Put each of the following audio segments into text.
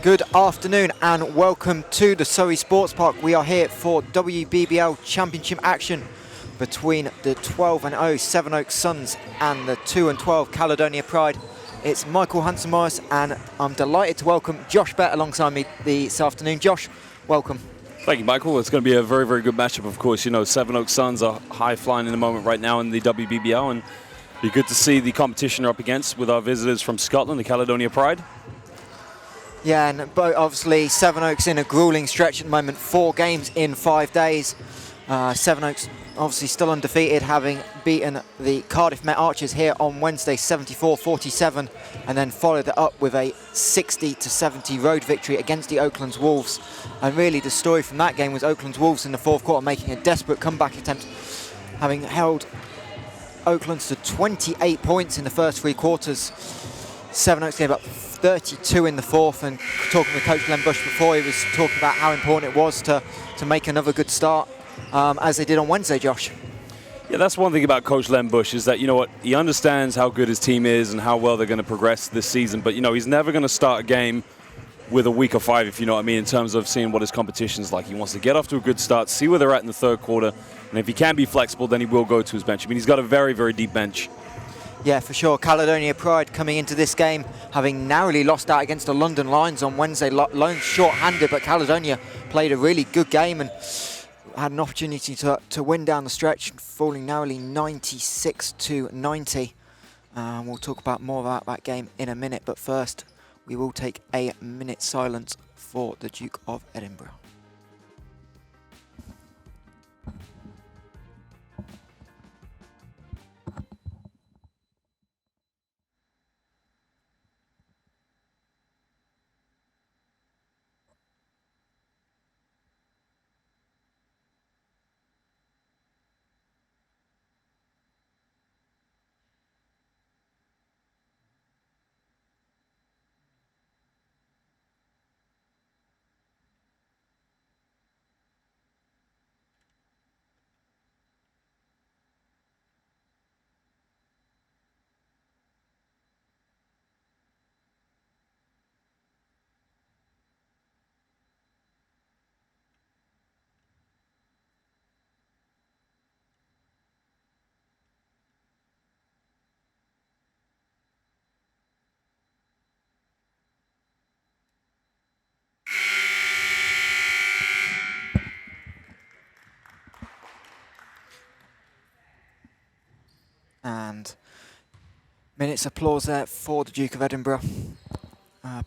Good afternoon and welcome to the Surrey Sports Park. We are here for WBBL Championship action between the 12-0 Sevenoaks Suns and the 2-12 Caledonia Pride. It's Michael Hanson-Morris and I'm delighted to welcome Josh Bett alongside me this afternoon. Josh, welcome. Thank you, Michael. It's going to be a very, very good matchup, of course. You know, Sevenoaks Suns are high-flying in the moment right now in the WBBL, and it'd be good to see the competition they're up against with our visitors from Scotland, the Caledonia Pride. Yeah, and obviously Sevenoaks in a gruelling stretch at the moment, 4 games in 5 days. Sevenoaks obviously still undefeated, having beaten the Cardiff Met Archers here on Wednesday 74-47, and then followed it up with a 60-70 road victory against the Oaklands Wolves. And really the story from that game was Oaklands Wolves in the fourth quarter making a desperate comeback attempt, having held Oaklands to 28 points in the first 3 quarters. Sevenoaks gave up 32 in the fourth, and talking with Coach Glenn Bush before, he was talking about how important it was to make another good start, as they did on Wednesday, Josh. Yeah, that's one thing about Coach Glenn Bush is that, you know what, he understands how good his team is and how well they're going to progress this season, but, you know, he's never going to start a game with a week of 5, if you know what I mean, in terms of seeing what his competition's like. He wants to get off to a good start, see where they're at in the third quarter, and if he can be flexible, then he will go to his bench. I mean, he's got a very, very deep bench. Yeah, for sure. Caledonia Pride coming into this game, having narrowly lost out against the London Lions on Wednesday. Lions short-handed, but Caledonia played a really good game and had an opportunity to win down the stretch, falling narrowly 96-90. We'll talk about more about that game in a minute, but first we will take a minute silence for the Duke of Edinburgh. And minutes applause there for the Duke of Edinburgh.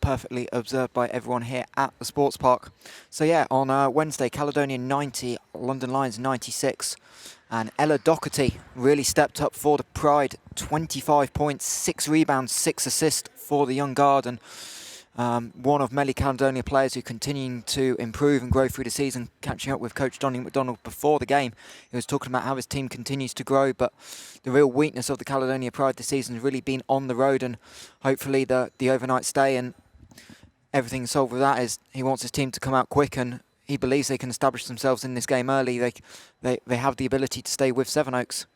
Perfectly observed by everyone here at the Sports Park. So yeah, on Wednesday, Caledonia 90, London Lions 96. And Ella Doherty really stepped up for the Pride. 25 points, 6 rebounds, 6 assists for the young guard. And one of many Caledonia players who continuing to improve and grow through the season. Catching up with Coach Donny McDonald before the game, he was talking about how his team continues to grow, but the real weakness of the Caledonia Pride this season has really been on the road, and hopefully the overnight stay and everything solved with that is he wants his team to come out quick, and he believes they can establish themselves in this game early. They have the ability to stay with Sevenoaks.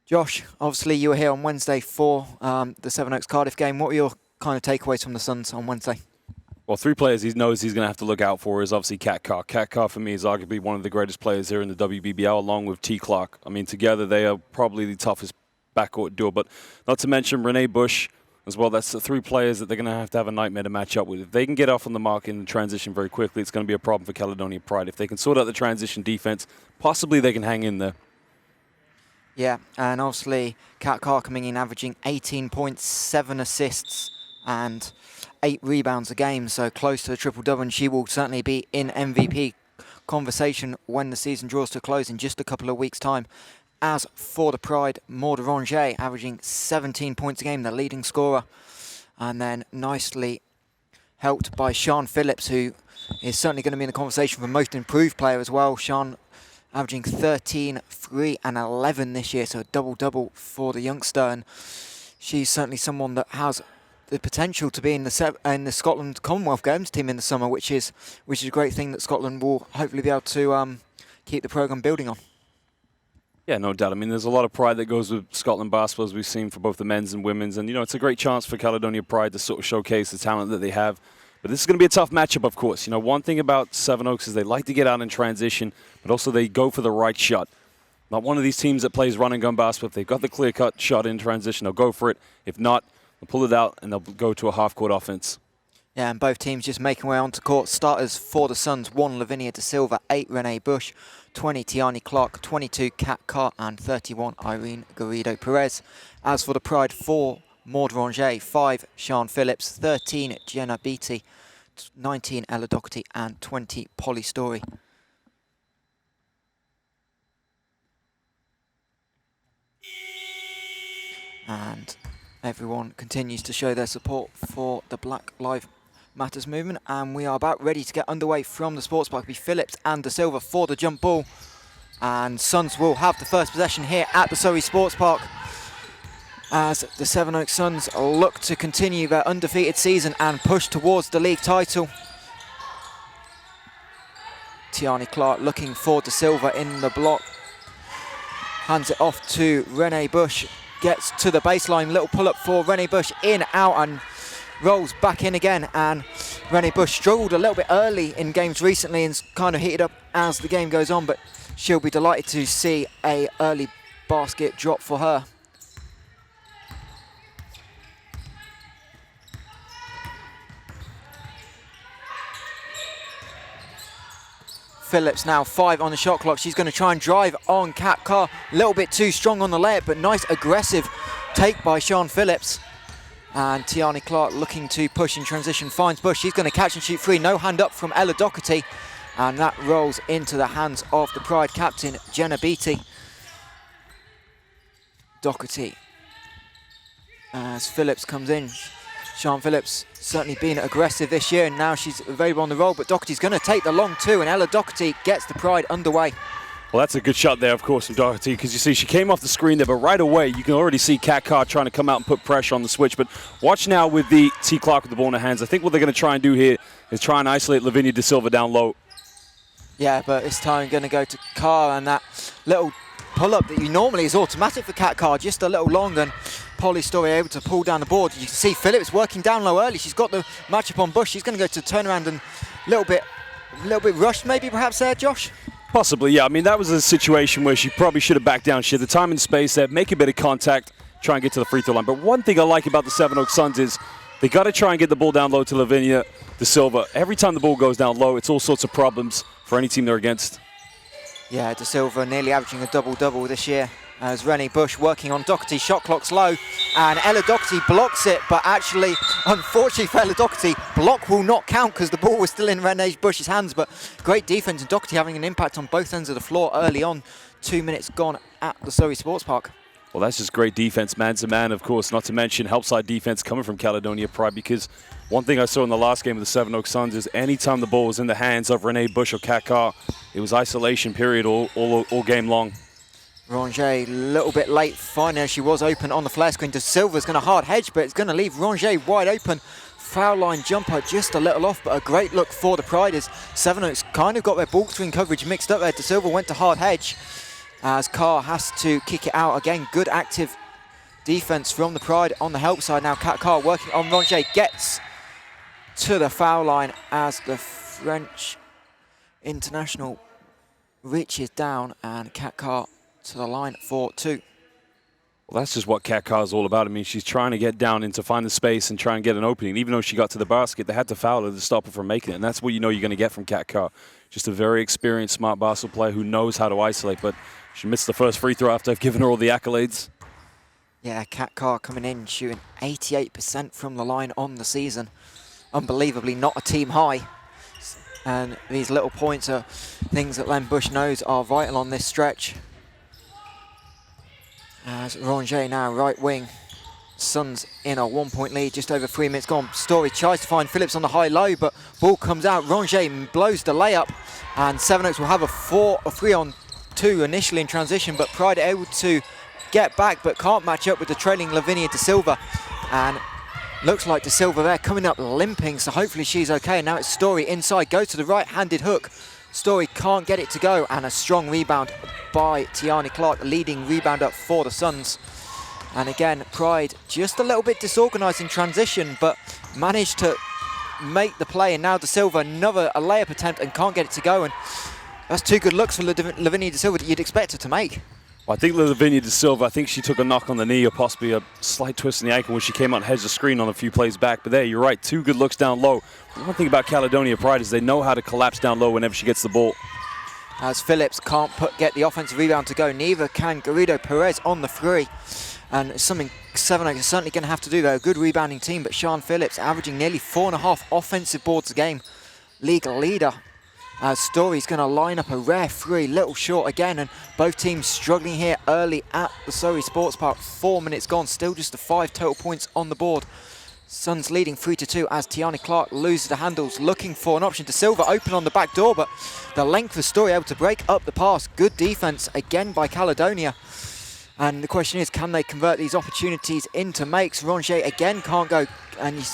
Josh, obviously you were here on Wednesday for the Sevenoaks Cardiff game. What were your kind of takeaways from the Suns on Wednesday? Well, 3 players he knows he's going to have to look out for is obviously Cat Carr. Cat Carr, for me, is arguably one of the greatest players here in the WBBL, along with T. Clark. I mean, together they are probably the toughest backcourt duo. But not to mention Renee Bush as well. That's the 3 players that they're going to have a nightmare to match up with. If they can get off on the mark in the transition very quickly, it's going to be a problem for Caledonia Pride. If they can sort out the transition defense, possibly they can hang in there. Yeah, and obviously Cat Carr coming in averaging 18 points, 7 assists, and 8 rebounds a game, so close to a triple-double, and she will certainly be in MVP conversation when the season draws to a close in just a couple of weeks' time. As for the Pride, Maud Ranger averaging 17 points a game, the leading scorer, and then nicely helped by Sian Phillips, who is certainly going to be in the conversation for most improved player as well. Sian averaging 13, 3 and 11 this year, so a double-double for the youngster, and she's certainly someone that has the potential to be in the Scotland Commonwealth Games team in the summer, which is a great thing that Scotland will hopefully be able to keep the programme building on. Yeah, no doubt. I mean, there's a lot of pride that goes with Scotland basketball, as we've seen for both the men's and women's. And, you know, it's a great chance for Caledonia Pride to sort of showcase the talent that they have But this is going to be a tough matchup, of course. You know, one thing about Sevenoaks is they like to get out in transition, but also they go for the right shot. Not one of these teams that plays run and gun basketball. If they've got the clear-cut shot in transition, they'll go for it. If not, they'll pull it out and they'll go to a half-court offense. Yeah, and both teams just making way onto court. Starters for the Suns, 1 Lavinia De Silva, 8 Renee Bush, 20 Tiani Clark, 22 Kat Carr, and 31 Irene Garrido Perez. As for the Pride, 4 Maud Ronget, 5 Sian Phillips, 13 Jenna Beattie, 19 Ella Doherty, and 20 Polly Story. And everyone continues to show their support for the Black Lives Matters movement, and we are about ready to get underway from the sports park. It'll be Phillips and De Silva for the jump ball, and Suns will have the first possession here at the Surrey Sports Park as the Sevenoaks Suns look to continue their undefeated season and push towards the league title. Tiani Clark looking for De Silva in the block, hands it off to Renee Bush, gets to the baseline, little pull-up for Renee Bush, in, out, and rolls back in again. And Renee Bush struggled a little bit early in games recently and kind of heated up as the game goes on, but she'll be delighted to see a early basket drop for her. Phillips now 5 on the shot clock. She's going to try and drive on Kat Carr. A little bit too strong on the layup, but nice aggressive take by Sian Phillips. And Tiani Clark looking to push in transition, finds Bush. She's going to catch and shoot free. No hand up from Ella Doherty. And that rolls into the hands of the Pride captain, Jenna Beattie. Doherty, as Phillips comes in. Sian Phillips certainly been aggressive this year, and now she's available on the roll, but Doherty's going to take the long two, and Ella Doherty gets the Pride underway. Well, that's a good shot there, of course, from Doherty, because you see she came off the screen there, but right away you can already see Kat Carr trying to come out and put pressure on the switch. But watch now with the T. Clark with the ball in her hands. I think what they're going to try and do here is try and isolate Lavinia De Silva down low. Yeah, but this time going to go to Carr, and that little pull-up that you normally is automatic for Kat Carr, just a little long, and Polly Story able to pull down the board. You can see Phillips working down low early. She's got the matchup on Bush. She's going to go to turnaround and a little bit rushed maybe perhaps there, Josh? Possibly, yeah. I mean, that was a situation where she probably should have backed down. She had the time and space there, make a bit of contact, try and get to the free throw line. But one thing I like about the Sevenoaks Suns is they got to try and get the ball down low to Lavinia De Silva. Every time the ball goes down low, it's all sorts of problems for any team they're against. Yeah, De Silva nearly averaging a double-double this year, as Renee Bush working on Doherty. Shot clock's low, and Ella Doherty blocks it, but actually, unfortunately for Ella Doherty, block will not count because the ball was still in Renee Bush's hands. But great defense, and Doherty having an impact on both ends of the floor early on. 2 minutes gone at the Surrey Sports Park. Well, that's just great defense, man-to-man, of course, not to mention help-side defense coming from Caledonia Pride, because one thing I saw in the last game of the Sevenoaks Suns is anytime the ball was in the hands of Renee Bush or Kat Carr, it was isolation period all game long. Ronget a little bit late finding her. She was open on the flare screen. De Silva's going to hard hedge, but it's going to leave Ronget wide open. Foul line jumper just a little off, but a great look for the Pride as Sevenoaks kind of got their ball screen coverage mixed up there. De Silva went to hard hedge as Carr has to kick it out. Again, good active defense from the Pride on the help side. Now Kat Carr working on Ronget, gets to the foul line as the French international reaches down, and Kat Carr to the line for 2. Well, that's just what Kat Carr is all about. I mean, she's trying to get down in to find the space and try and get an opening. Even though she got to the basket, they had to foul her to stop her from making it. And that's what you know you're going to get from Kat Carr. Just a very experienced, smart basketball player who knows how to isolate. But she missed the first free throw after I've given her all the accolades. Yeah, Kat Carr coming in, shooting 88% from the line on the season. Unbelievably not a team high. And these little points are things that Len Bush knows are vital on this stretch. As Ronget now right wing. Suns in a 1-point lead, just over 3 minutes gone. Story tries to find Phillips on the high-low, but ball comes out. Ronget blows the layup, and Sevenoaks will have a 3-on-2 initially in transition, but Pride are able to get back, but can't match up with the trailing Lavinia De Silva. And looks like De Silva there coming up limping, so hopefully she's okay. Now it's Story inside, goes to the right-handed hook. Story can't get it to go, and a strong rebound by Tiani Clark, leading rebounder for the Suns. And again, Pride just a little bit disorganised in transition, but managed to make the play, and now De Silva, another a layup attempt and can't get it to go, and that's two good looks for Lavinia De Silva that you'd expect her to make. Well, I think Lavinia De Silva, I think she took a knock on the knee or possibly a slight twist in the ankle when she came out and hedged the screen on a few plays back. But there, you're right, two good looks down low. One thing about Caledonia Pride is they know how to collapse down low whenever she gets the ball. As Phillips can't get the offensive rebound to go, neither can Garrido Perez on the free. And it's something Sevenoaks is certainly going to have to do. They're a good rebounding team, but Sian Phillips averaging nearly 4.5 offensive boards a game. League leader. As Story's going to line up a rare three, little short again, and both teams struggling here early at the Surrey Sports Park. 4 minutes gone, still just the 5 total points on the board. Suns leading 3-2 as Tiani Clark loses the handles, looking for an option. De Silva open on the back door, but the length of Story able to break up the pass. Good defense again by Caledonia. And the question is, can they convert these opportunities into makes? Rongier again can't go, and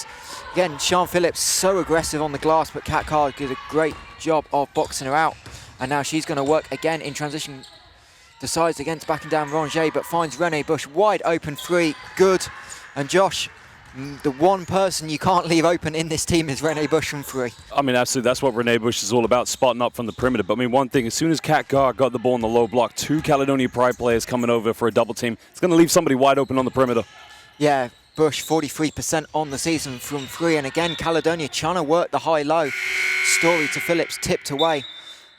again, Sian Phillips so aggressive on the glass, but Kat Carr did a great job of boxing her out. And now she's going to work again in transition. Decides against backing down Rongier, but finds Renee Bush wide open three. Good. And Josh, the one person you can't leave open in this team is Renee Bush from three. I mean, absolutely, that's what Renee Bush is all about, spotting up from the perimeter. But I mean, one thing, as soon as Kat Carr got the ball in the low block, 2 Caledonia Pride players coming over for a double team, it's going to leave somebody wide open on the perimeter. Yeah, Bush 43% on the season from three, and again Caledonia trying to work the high-low. Story to Phillips, tipped away,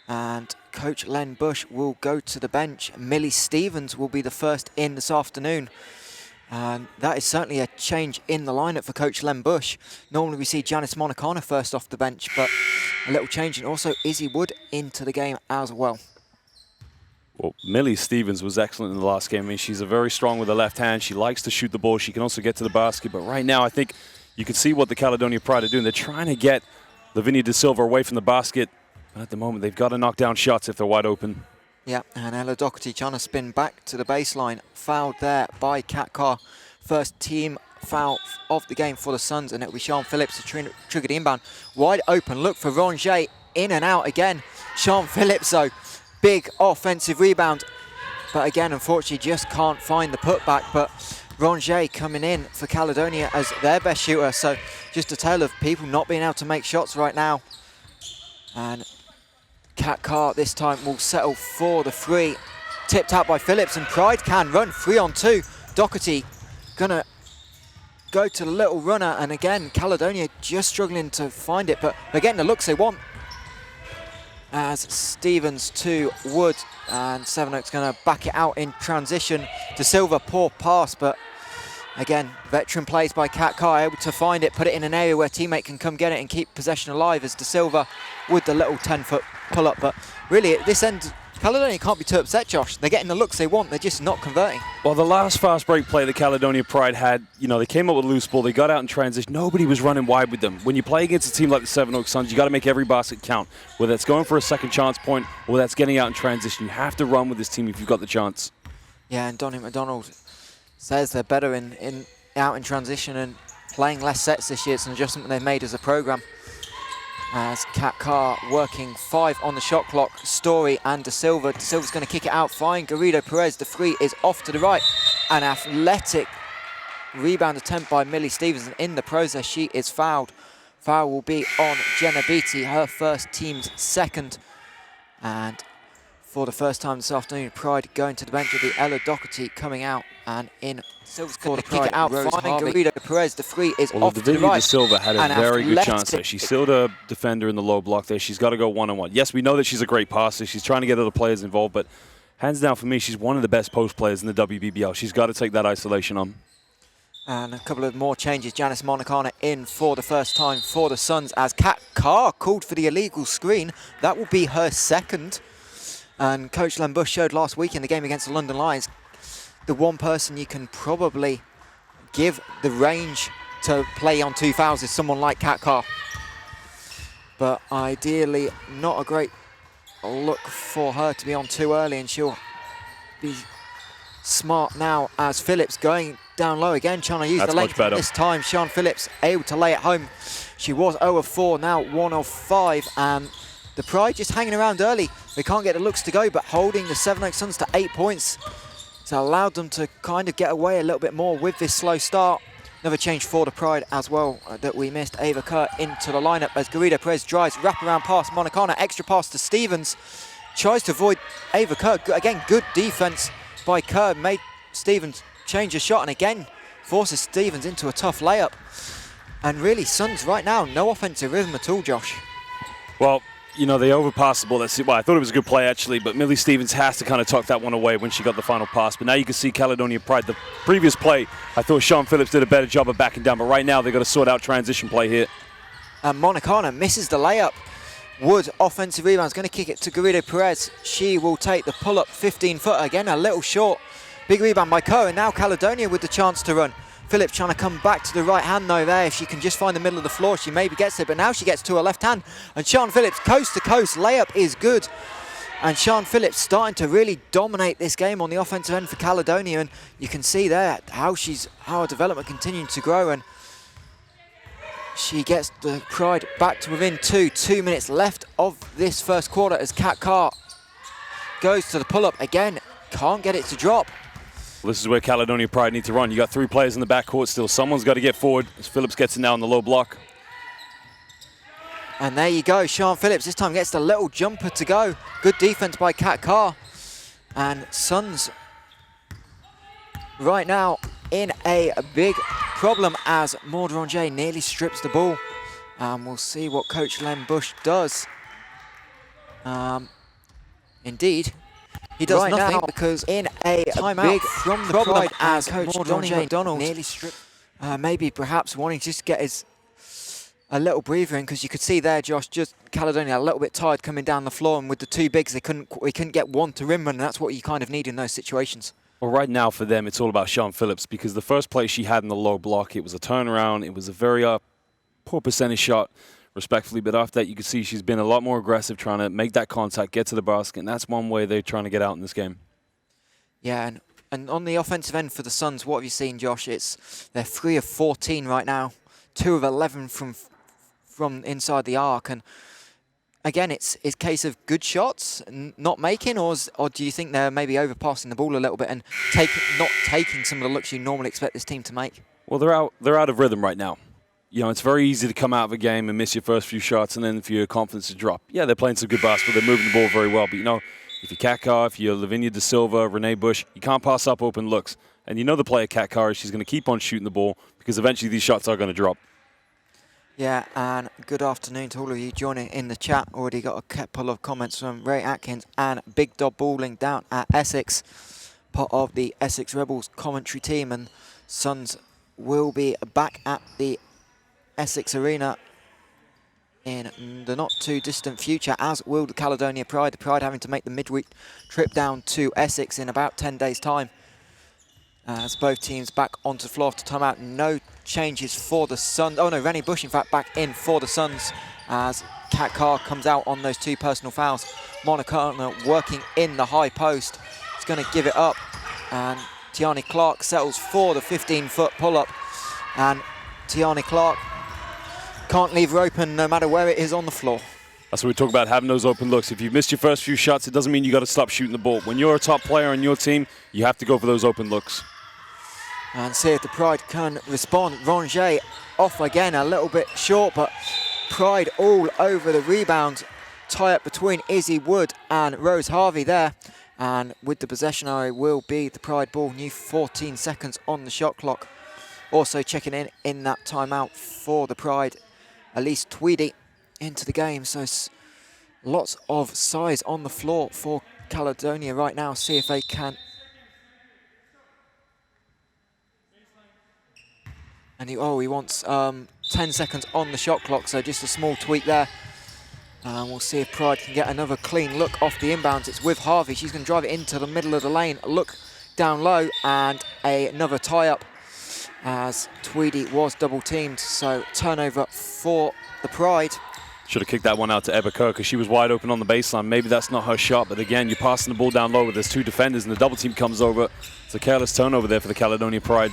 and Coach Len Bush will go to the bench. Millie Stevens will be the first in this afternoon, and that is certainly a change in the lineup for Coach Len Bush. Normally we see Janice Monacana first off the bench, but a little change, and also Izzy Wood into the game as well. Well, Millie Stevens was excellent in the last game. I mean, she's very strong with her left hand. She likes to shoot the ball. She can also get to the basket. But right now, I think you can see what the Caledonia Pride are doing. They're trying to get Lavinia De Silva away from the basket. But at the moment, they've got to knock down shots if they're wide open. Yeah, and Ella Doherty trying to spin back to the baseline. Fouled there by Kat Carr. First team foul of the game for the Suns, and it'll be Sian Phillips to trigger the inbound. Wide open look for Rongier. In and out again. Sian Phillips, though. Big offensive rebound, but again, unfortunately, just can't find the putback. But Rongier coming in for Caledonia as their best shooter, so just a tale of people not being able to make shots right now. And Kat Carr this time will settle for the three. Tipped out by Phillips, and Pride can run 3-on-2. Doherty gonna go to the little runner, and again, Caledonia just struggling to find it, but they're getting the looks they want. As Stevens to Wood, and Sevenoaks going to back it out in transition. De Silva, poor pass, but again, veteran plays by Kat Carr, able to find it, put it in an area where teammate can come get it and keep possession alive, as De Silva with the little 10-foot pull-up. But really, at this end, Caledonia can't be too upset, Josh. They're getting the looks they want, they're just not converting. Well, the last fast break play the Caledonia Pride had, you know, they came up with a loose ball, they got out in transition, nobody was running wide with them. When you play against a team like the Sevenoaks Suns, you got to make every basket count. Whether it's going for a second chance point or whether that's getting out in transition, you have to run with this team if you've got the chance. Yeah, and Donnie McDonald says they're better in out in transition and playing less sets this year. It's an adjustment they've made as a program. As Kat Carr working 5 on the shot clock. Story and De Silva. De Silva's going to kick it out fine. Garrido Perez, the three is off to the right. An athletic rebound attempt by Millie Stevens. And in the process, she is fouled. Foul will be on Jenna Beattie, her first, team's second. And for the first time this afternoon, Pride going to the bench with the Ella Doherty coming out, and in Silva's going to kick it out. Garrido Perez, the three is off to the right. De Silva had a very good chance there. She's still the defender in the low block there. She's got to go one-on-one. Yes, we know that she's a great passer. She's trying to get other players involved, but hands down for me, she's one of the best post players in the WBBL. She's got to take that isolation on. And a couple of more changes. Janice Monacana in for the first time for the Suns, as Kat Carr called for the illegal screen. That will be her second. And Coach Len Bush showed last week in the game against the London Lions, the one person you can probably give the range to play on 2 fouls is someone like Kat Carr. But ideally, not a great look for her to be on too early, and she'll be smart now as Phillips going down low again, trying to use the length. This time, Sian Phillips able to lay it home. She was 0 of 4, now 1 of 5, and the Pride just hanging around early. They can't get the looks to go, but holding the Sevenoaks Suns to 8 points. It's allowed them to kind of get away a little bit more with this slow start. Another change for the Pride as well that we missed. Ava Kerr into the lineup as Garrido Perez drives, wraparound pass, Monicana, extra pass to Stevens. Tries to avoid Ava Kerr. Again, good defense by Kerr. Made Stevens change a shot and again forces Stevens into a tough layup. And really, Suns right now, no offensive rhythm at all, Josh. Well, you know, they overpassed the ball. I thought it was a good play, actually, but Millie Stevens has to kind of tuck that one away when she got the final pass. But now you can see Caledonia Pride. The previous play, I thought Sean Phillips did a better job of backing down, but right now they've got to sort out transition play here. And Monicana misses the layup. Wood, offensive rebound, is going to kick it to Garrido Perez. She will take the pull-up 15-footer. Again, a little short. Big rebound by Kerr, and now Caledonia with the chance to run. Phillips trying to come back to the right hand though there. If she can just find the middle of the floor, she maybe gets it, but now she gets to her left hand. And Sean Phillips, coast to coast, layup is good. And Sean Phillips starting to really dominate this game on the offensive end for Caledonia. And you can see there how her development continuing to grow. And she gets the Pride back to within 2 minutes left of this first quarter as Kat Carr goes to the pull-up again. Can't get it to drop. This is where Caledonia Pride need to run. You got 3 players in the backcourt still. Someone's got to get forward as Phillips gets it now on the low block. And there you go, Sean Phillips this time gets the little jumper to go. Good defense by Kat Carr. And Suns right now in a big problem as Maud Rongier nearly strips the ball. We'll see what Coach Len Bush does. Indeed. He does nothing because in a timeout from the Pride as Coach Donnie McDonald nearly stripped. Maybe perhaps wanting to just get a little breather in, because you could see there, Josh, just Caledonia a little bit tired coming down the floor, and with the 2 bigs, they couldn't get one to rim run, and that's what you kind of need in those situations. Well, right now for them, it's all about Sean Phillips, because the first play she had in the low block, it was a turnaround. It was a very poor percentage shot, respectfully, but after that you can see she's been a lot more aggressive, trying to make that contact, get to the basket, and that's one way they're trying to get out in this game. Yeah, and on the offensive end for the Suns, what have you seen, Josh? They're 3 of 14 right now, 2 of 11 from inside the arc, and again, it's a case of good shots not making, or do you think they're maybe overpassing the ball a little bit and not taking some of the looks you normally expect this team to make? Well, they're out of rhythm right now. You know, it's very easy to come out of a game and miss your first few shots and then for your confidence to drop. Yeah, they're playing some good basketball. They're moving the ball very well. But, you know, if you're Kat Carr, if you're Lavinia De Silva, Renee Bush, you can't pass up open looks. And you know the player Kat Carr, she's going to keep on shooting the ball because eventually these shots are going to drop. Yeah, and good afternoon to all of you joining in the chat. Already got a couple of comments from Ray Atkins and Big Dob Balling down at Essex, part of the Essex Rebels commentary team. And Suns will be back at the Essex Arena in the not too distant future, as will the Caledonia Pride. The Pride having to make the midweek trip down to Essex in about 10 days' time. As both teams back onto the floor after timeout. No changes for the Suns. Oh no, Rennie Bush in fact back in for the Suns as Kat Carr comes out on those 2 personal fouls. Monica working in the high post. He's going to give it up, and Tiani Clark settles for the 15-foot pull-up. And Tiani Clark can't leave her open no matter where it is on the floor. That's what we talk about, having those open looks. If you've missed your first few shots, it doesn't mean you got to stop shooting the ball. When you're a top player on your team, you have to go for those open looks. And see if the Pride can respond. Rongier off again, a little bit short, but Pride all over the rebound. Tie up between Izzy Wood and Rose Harvey there. And with the possession area will be the Pride ball. New 14 seconds on the shot clock. Also checking in that timeout for the Pride, Elise Tweedy into the game. So lots of size on the floor for Caledonia right now. See if they can. And he wants 10 seconds on the shot clock, so just a small tweak there. We'll see if Pride can get another clean look off the inbounds. It's with Harvey. She's going to drive it into the middle of the lane. Look down low, and another tie-up as Tweedy was double-teamed. So turnover for the Pride. Should have kicked that one out to Eva Kerr because she was wide open on the baseline. Maybe that's not her shot, but again, you're passing the ball down low with there's 2 defenders and the double team comes over. It's a careless turnover there for the Caledonia Pride.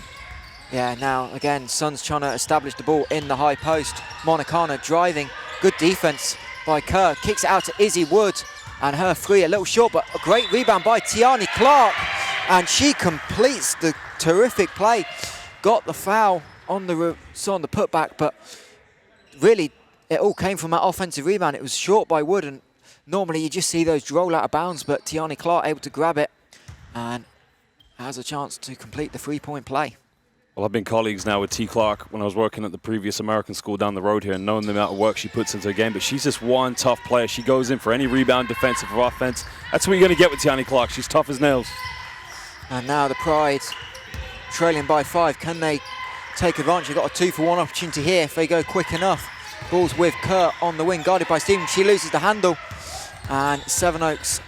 Yeah, now again, Suns trying to establish the ball in the high post. Monicana driving, good defense by Kerr. Kicks it out to Izzy Wood, and her 3 a little short, but a great rebound by Tiani Clark. And she completes the terrific play. Got the foul on the putback, but really it all came from that offensive rebound. It was short by Wood, and normally you just see those roll out of bounds, but Tiani Clark able to grab it and has a chance to complete the three-point play. Well, I've been colleagues now with T. Clark when I was working at the previous American school down the road here, and knowing the amount of work she puts into a game. But she's just one tough player. She goes in for any rebound, defensive or offense. That's what you're going to get with Tiani Clark. She's tough as nails. And now the Pride trailing by 5. Can they take advantage? They've got a 2-for-1 opportunity here if they go quick enough. Ball's with Kerr on the wing, guarded by Stevens. She loses the handle, and Sevenoaks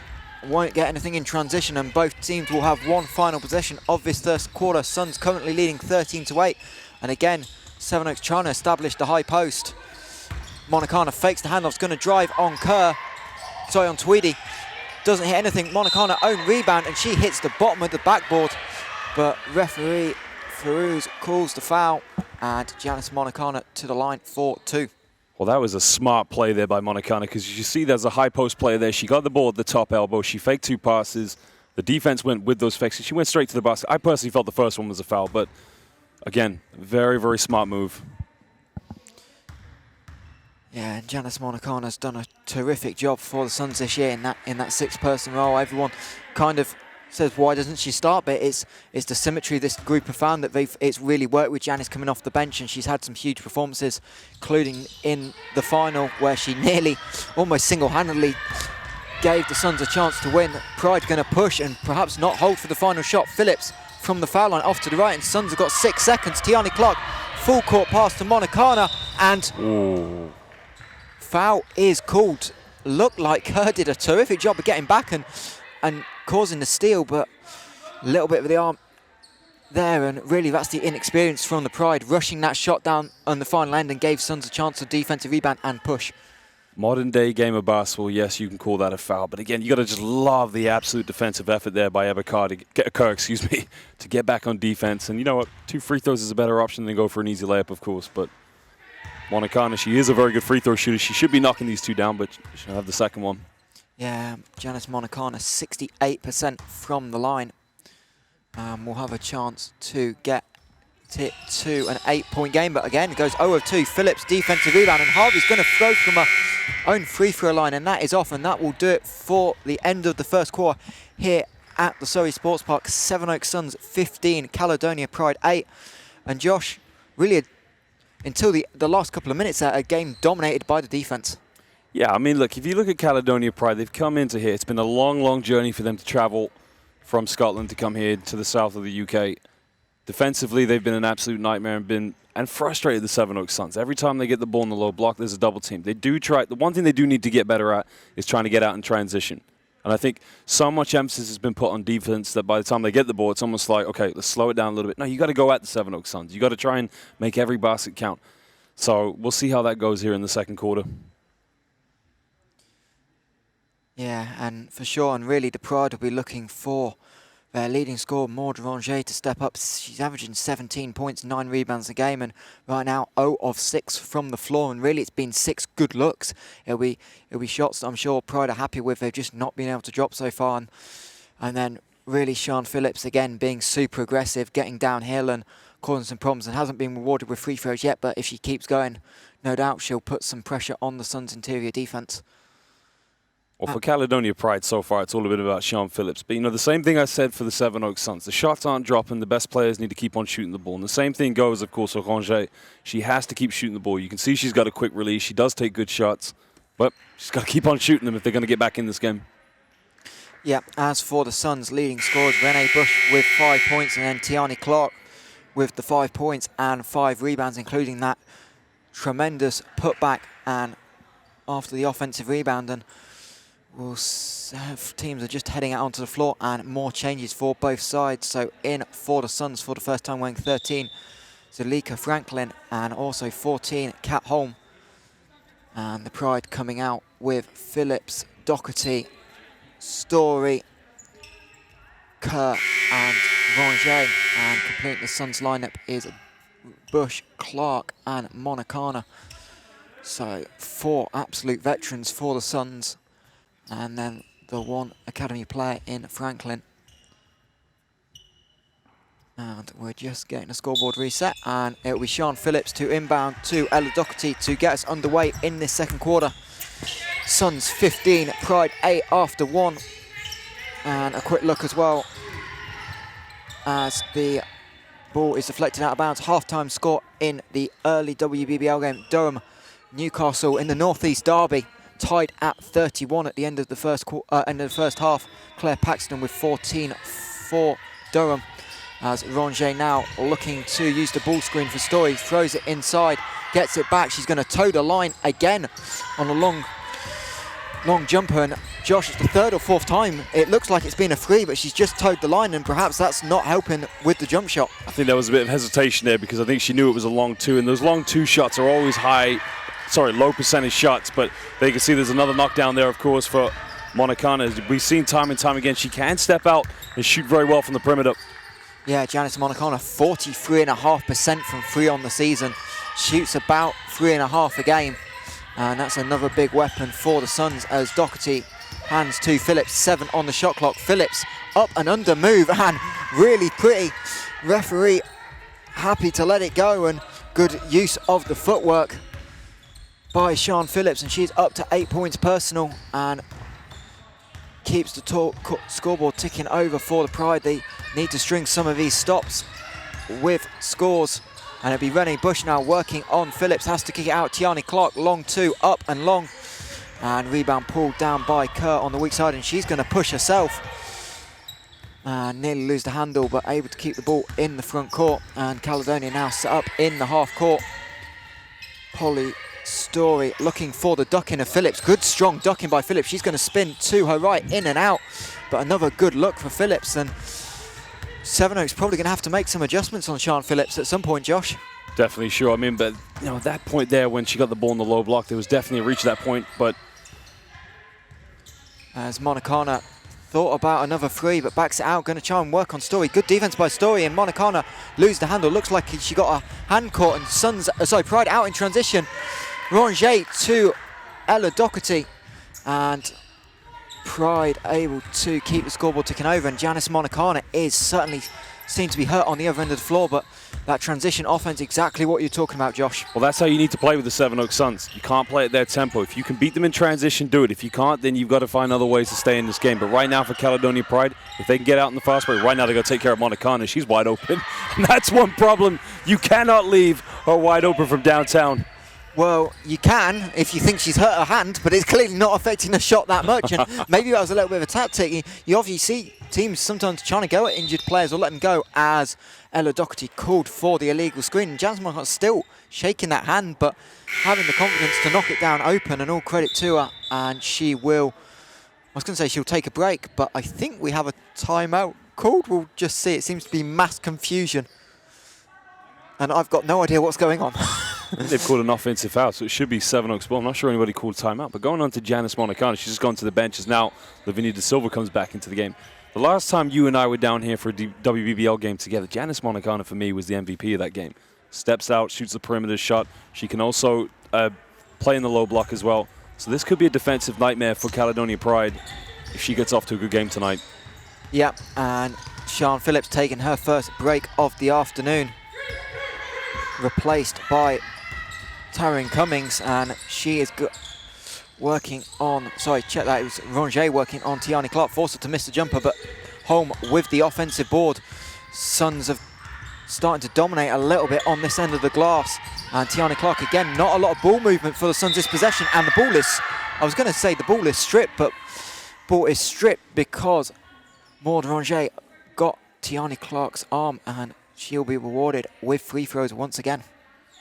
won't get anything in transition, and both teams will have one final possession of this first quarter. Suns currently leading 13-8, and again Sevenoaks trying to establish the high post. Monacana fakes the handoff, going to drive on on Tweedy, doesn't hit anything. Monacana own rebound, and she hits the bottom of the backboard, but referee Farouz calls the foul, and Janice Monacana to the line for 2. Well, that was a smart play there by Monacana, because you see there's a high post player there. She got the ball at the top elbow. She faked 2 passes. The defense went with those fakes. She went straight to the basket. I personally felt the first one was a foul, but again, very, very smart move. Yeah, and Janice Monacana's done a terrific job for the Suns this year in that 6-person role. Everyone kind of says, why doesn't she start? But it's the symmetry this group have found that it's really worked with Janice coming off the bench, and she's had some huge performances, including in the final where she nearly, almost single-handedly gave the Suns a chance to win. Pride going to push and perhaps not hold for the final shot. Phillips from the foul line off to the right, and Suns have got 6 seconds. Tiani Clark, full court pass to Monacana, and foul is called. Looked like Kerr did a terrific job of getting back and causing the steal, but a little bit of the arm there, and really that's the inexperience from the Pride, rushing that shot down on the final end and gave Suns a chance of defensive rebound and push. Modern day game of basketball, yes, you can call that a foul, but again, you got to just love the absolute defensive effort there by Kerr to get back on defense. And you know what, 2 free throws is a better option than go for an easy layup, of course, but Monacana, she is a very good free throw shooter. She should be knocking these 2 down, but she'll have the second one. Yeah, Janice Monacana, 68% from the line. Will have a chance to get it to an 8-point game, but again, it goes 0 of 2. Phillips defensive rebound, and Harvey's going to throw from her own free throw line, and that is off, and that will do it for the end of the first quarter here at the Surrey Sports Park. Sevenoaks Suns 15, Caledonia Pride 8. And Josh, really until the last couple of minutes there, a game dominated by the defense. Yeah, I mean, look, if you look at Caledonia Pride, they've come into here. It's been a long, long journey for them to travel from Scotland to come here to the south of the UK. Defensively, they've been an absolute nightmare and frustrated the Sevenoaks Suns. Every time they get the ball in the low block, there's a double team. They do try. The one thing they do need to get better at is trying to get out in transition. And I think so much emphasis has been put on defense that by the time they get the ball, it's almost like, okay, let's slow it down a little bit. No, you got to go at the Sevenoaks Suns. You got to try and make every basket count. So we'll see how that goes here in the second quarter. Yeah, and for sure, and really the Pride will be looking for their leading scorer, Maud Ranger, to step up. She's averaging 17 points, 9 rebounds a game, and right now 0 of 6 from the floor, and really it's been 6 good looks. It'll be shots that I'm sure Pride are happy with. They've just not been able to drop so far, and then really Sian Phillips again being super aggressive, getting downhill and causing some problems, and hasn't been rewarded with free throws yet, but if she keeps going, no doubt she'll put some pressure on the Suns' interior defense. Well, for Caledonia Pride so far, it's all a bit about Sian Phillips. But, you know, the same thing I said for the Sevenoaks Suns. The shots aren't dropping. The best players need to keep on shooting the ball. And the same thing goes, of course, for Ranger. She has to keep shooting the ball. You can see she's got a quick release. She does take good shots. But she's got to keep on shooting them if they're going to get back in this game. Yeah, as for the Suns' leading scorers, Renee Bush with 5 points, and then Tiani Clark with the 5 points and 5 rebounds, including that tremendous putback and after the offensive rebound. And we'll have teams are just heading out onto the floor, and more changes for both sides. So in for the Suns for the first time wearing 13, Zulika Franklin, and also 14, Kat Holm. And the Pride coming out with Phillips, Doherty, Story, Kerr and Ranger. And completing the Suns lineup is Bush, Clark and Monacana. So 4 absolute veterans for the Suns. And then the 1 academy player in Franklin. And we're just getting the scoreboard reset, and it'll be Sian Phillips to inbound to Ella Doherty to get us underway in this second quarter. Suns 15, Pride 8 after 1. And a quick look as well as the ball is deflected out of bounds. Half-time score in the early WBBL game. Durham, Newcastle in the North East derby, tied at 31 at the end of the first half. Claire Paxton with 14 for Durham. As Rongier now looking to use the ball screen for Story, throws it inside, gets it back. She's going to toe the line again on a long jumper. And Josh, it's the third or fourth time it looks like it's been a free, but she's just toed the line, and perhaps that's not helping with the jump shot. I think there was a bit of hesitation there because I think she knew it was a long two, and those long two shots are always low percentage shots, but they can see there's another knockdown there, of course, for Monicana. We've seen time and time again, she can step out and shoot very well from the perimeter. Yeah, Janice Monicana, 43.5% from free on the season. Shoots about 3.5 a game. And that's another big weapon for the Suns as Doherty hands to Phillips. 7 on the shot clock. Phillips up and under move, and really pretty. Referee happy to let it go, and good use of the footwork by Sian Phillips, and she's up to 8 points personal and keeps the scoreboard ticking over for the Pride. They need to string some of these stops with scores. And it'll be Renee Bush now working on Phillips. Has to kick it out. Tiani Clark, long two, up and long. And rebound pulled down by Kerr on the weak side. And she's going to push herself. And nearly lose the handle, but able to keep the ball in the front court. And Caledonia now set up in the half court. Polly Story looking for the ducking of Phillips. Good strong ducking by Phillips. She's going to spin to her right, in and out. But another good look for Phillips. And Sevenoaks probably going to have to make some adjustments on Sian Phillips at some point, Josh. Definitely, sure. I mean, but you know, that point there when she got the ball in the low block, there was definitely a reach at that point. But as Monicana thought about another free, but backs it out, going to try and work on Story. Good defense by Story, and Monicana lose the handle. Looks like she got a hand caught, and Pride out in transition. Rongier to Ella Doherty, and Pride able to keep the scoreboard ticking over, and Janice Monicana is certainly seen to be hurt on the other end of the floor, but that transition offense, exactly what you're talking about, Josh. Well, that's how you need to play with the Sevenoaks Suns. You can't play at their tempo. If you can beat them in transition, do it. If you can't, then you've got to find other ways to stay in this game. But right now for Caledonia Pride, if they can get out in the fast break, right now they've got to take care of Monicana. She's wide open. And that's one problem. You cannot leave her wide open from downtown. Well, you can if you think she's hurt her hand, but it's clearly not affecting her shot that much. And maybe that was a little bit of a tactic. You obviously see teams sometimes trying to go at injured players or let them go, as Ella Doherty called for the illegal screen. And Jasmine still shaking that hand, but having the confidence to knock it down open, and all credit to her. And she will, I was going to say she'll take a break, but I think we have a timeout called. We'll just see. It seems to be mass confusion. And I've got no idea what's going on. They've called an offensive foul, so it should be Sevenoaks ball. I'm not sure anybody called timeout, but going on to Janice Monicana, she's just gone to the bench as now Lavinia De Silva comes back into the game. The last time you and I were down here for a WBBL game together, Janice Monicana for me was the MVP of that game. Steps out, shoots the perimeter shot. She can also play in the low block as well. So this could be a defensive nightmare for Caledonia Pride if she gets off to a good game tonight. Yeah, and Sian Phillips taking her first break of the afternoon, replaced by Taryn Cummings, and she is working on, check that, it was Rongier working on Tiani Clark, forced her to miss the jumper, but home with the offensive board. Suns have starting to dominate a little bit on this end of the glass, and Tiani Clark again, not a lot of ball movement for the Suns this possession, and the ball is, I was going to say the ball is stripped, but ball is stripped because Maud Rongier got Tiani Clark's arm, and she'll be rewarded with free throws once again.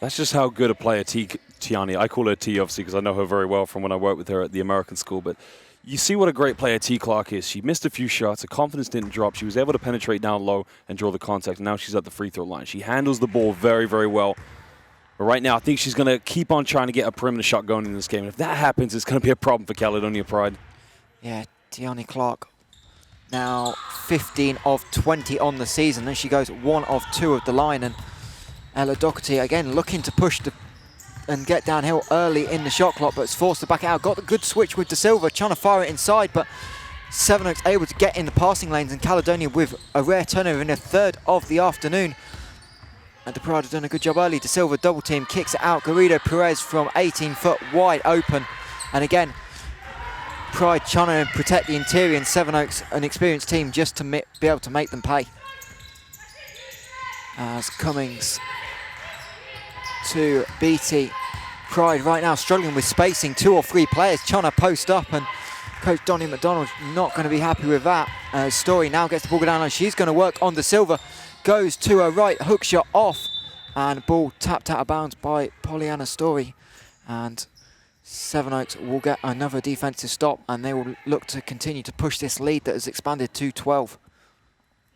That's just how good a player Tiani, I call her T obviously because I know her very well from when I worked with her at the American school, but you see what a great player T Clark is. She missed a few shots, her confidence didn't drop, she was able to penetrate down low and draw the contact, and now she's at the free throw line. She handles the ball very, very well. But right now I think she's going to keep on trying to get a perimeter shot going in this game, and if that happens, it's going to be a problem for Caledonia Pride. Yeah, Tiani Clark now 15 of 20 on the season, and she goes 1 of 2 of the line, and Ella Doherty again looking to push and get downhill early in the shot clock, but it's forced to back out. Got the good switch with De Silva, trying to fire it inside, but Sevenoaks able to get in the passing lanes, and Caledonia with a rare turnover in the third of the afternoon. And the Pride have done a good job early. De Silva double team, kicks it out. Garrido Perez from 18 foot wide open. And again, Pride trying to protect the interior, and Sevenoaks, an experienced team, just to be able to make them pay. As Cummings to Beattie. Pride right now struggling with spacing, 2 or 3 players trying to post up, and Coach Donnie McDonald not going to be happy with that. Story now gets the ball down, and she's going to work on De Silva. Goes to her right, hook shot off, and ball tapped out of bounds by Pollyanna Story. And Sevenoaks will get another defensive stop, and they will look to continue to push this lead that has expanded to 12.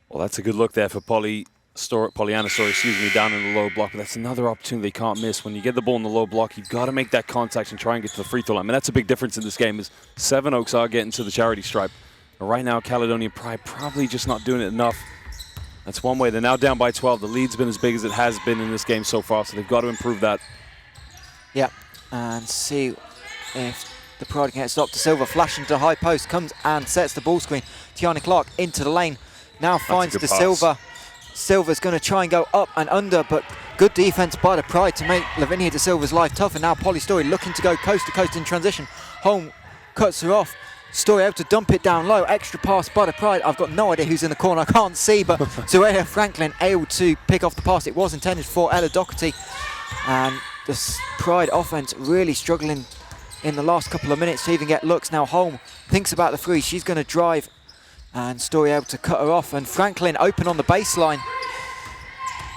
Well, that's a good look there for Pollyanna Story, down in the low block. But that's another opportunity they can't miss. When you get the ball in the low block, you've got to make that contact and try and get to the free throw line. I mean, that's a big difference in this game, is Sevenoaks are getting to the charity stripe. But right now, Caledonia Pride probably just not doing it enough. That's one way. They're now down by 12. The lead's been as big as it has been in this game so far, so they've got to improve that. Yeah, and see if the Pride can get stopped. De Silva flashing to the high post, comes and sets the ball screen. Tiana Clark into the lane, now finds De Silva. Silva's going to try and go up and under, but good defense by the Pride to make Lavinia De Silva's life tough. And now Polly Story looking to go coast to coast in transition. Holm cuts her off. Story able to dump it down low. Extra pass by the Pride. I've got no idea who's in the corner. I can't see, but Zoella Franklin able to pick off the pass. It was intended for Ella Doherty. And the Pride offense really struggling in the last couple of minutes to even get looks. Now Holm thinks about the three. She's going to drive, and Story able to cut her off. And Franklin open on the baseline,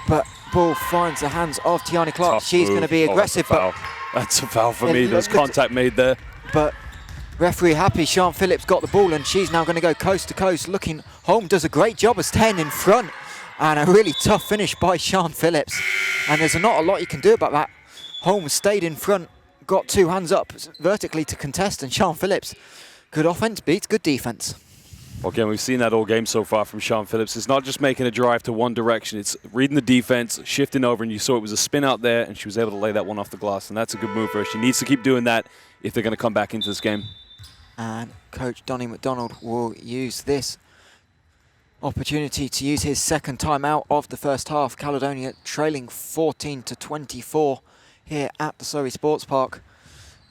but ball finds the hands of Tiana Clark. Tough She's move. going to be aggressive. That's a foul for me. There's contact made there. But referee happy. Sian Phillips got the ball, and she's now going to go coast to coast looking. Holm does a great job of staying in front, and a really tough finish by Sian Phillips. And there's not a lot you can do about that. Holm stayed in front, got 2 hands up vertically to contest, and Sian Phillips, good offense beats good defense. Well, again, we've seen that all game so far from Sian Phillips. It's not just making a drive to one direction. It's reading the defense, shifting over, and you saw it was a spin out there, and she was able to lay that one off the glass, and that's a good move for her. She needs to keep doing that if they're going to come back into this game. And Coach Donnie McDonald will use this opportunity to use his second timeout of the first half. Caledonia trailing 14-24 here at the Surrey Sports Park.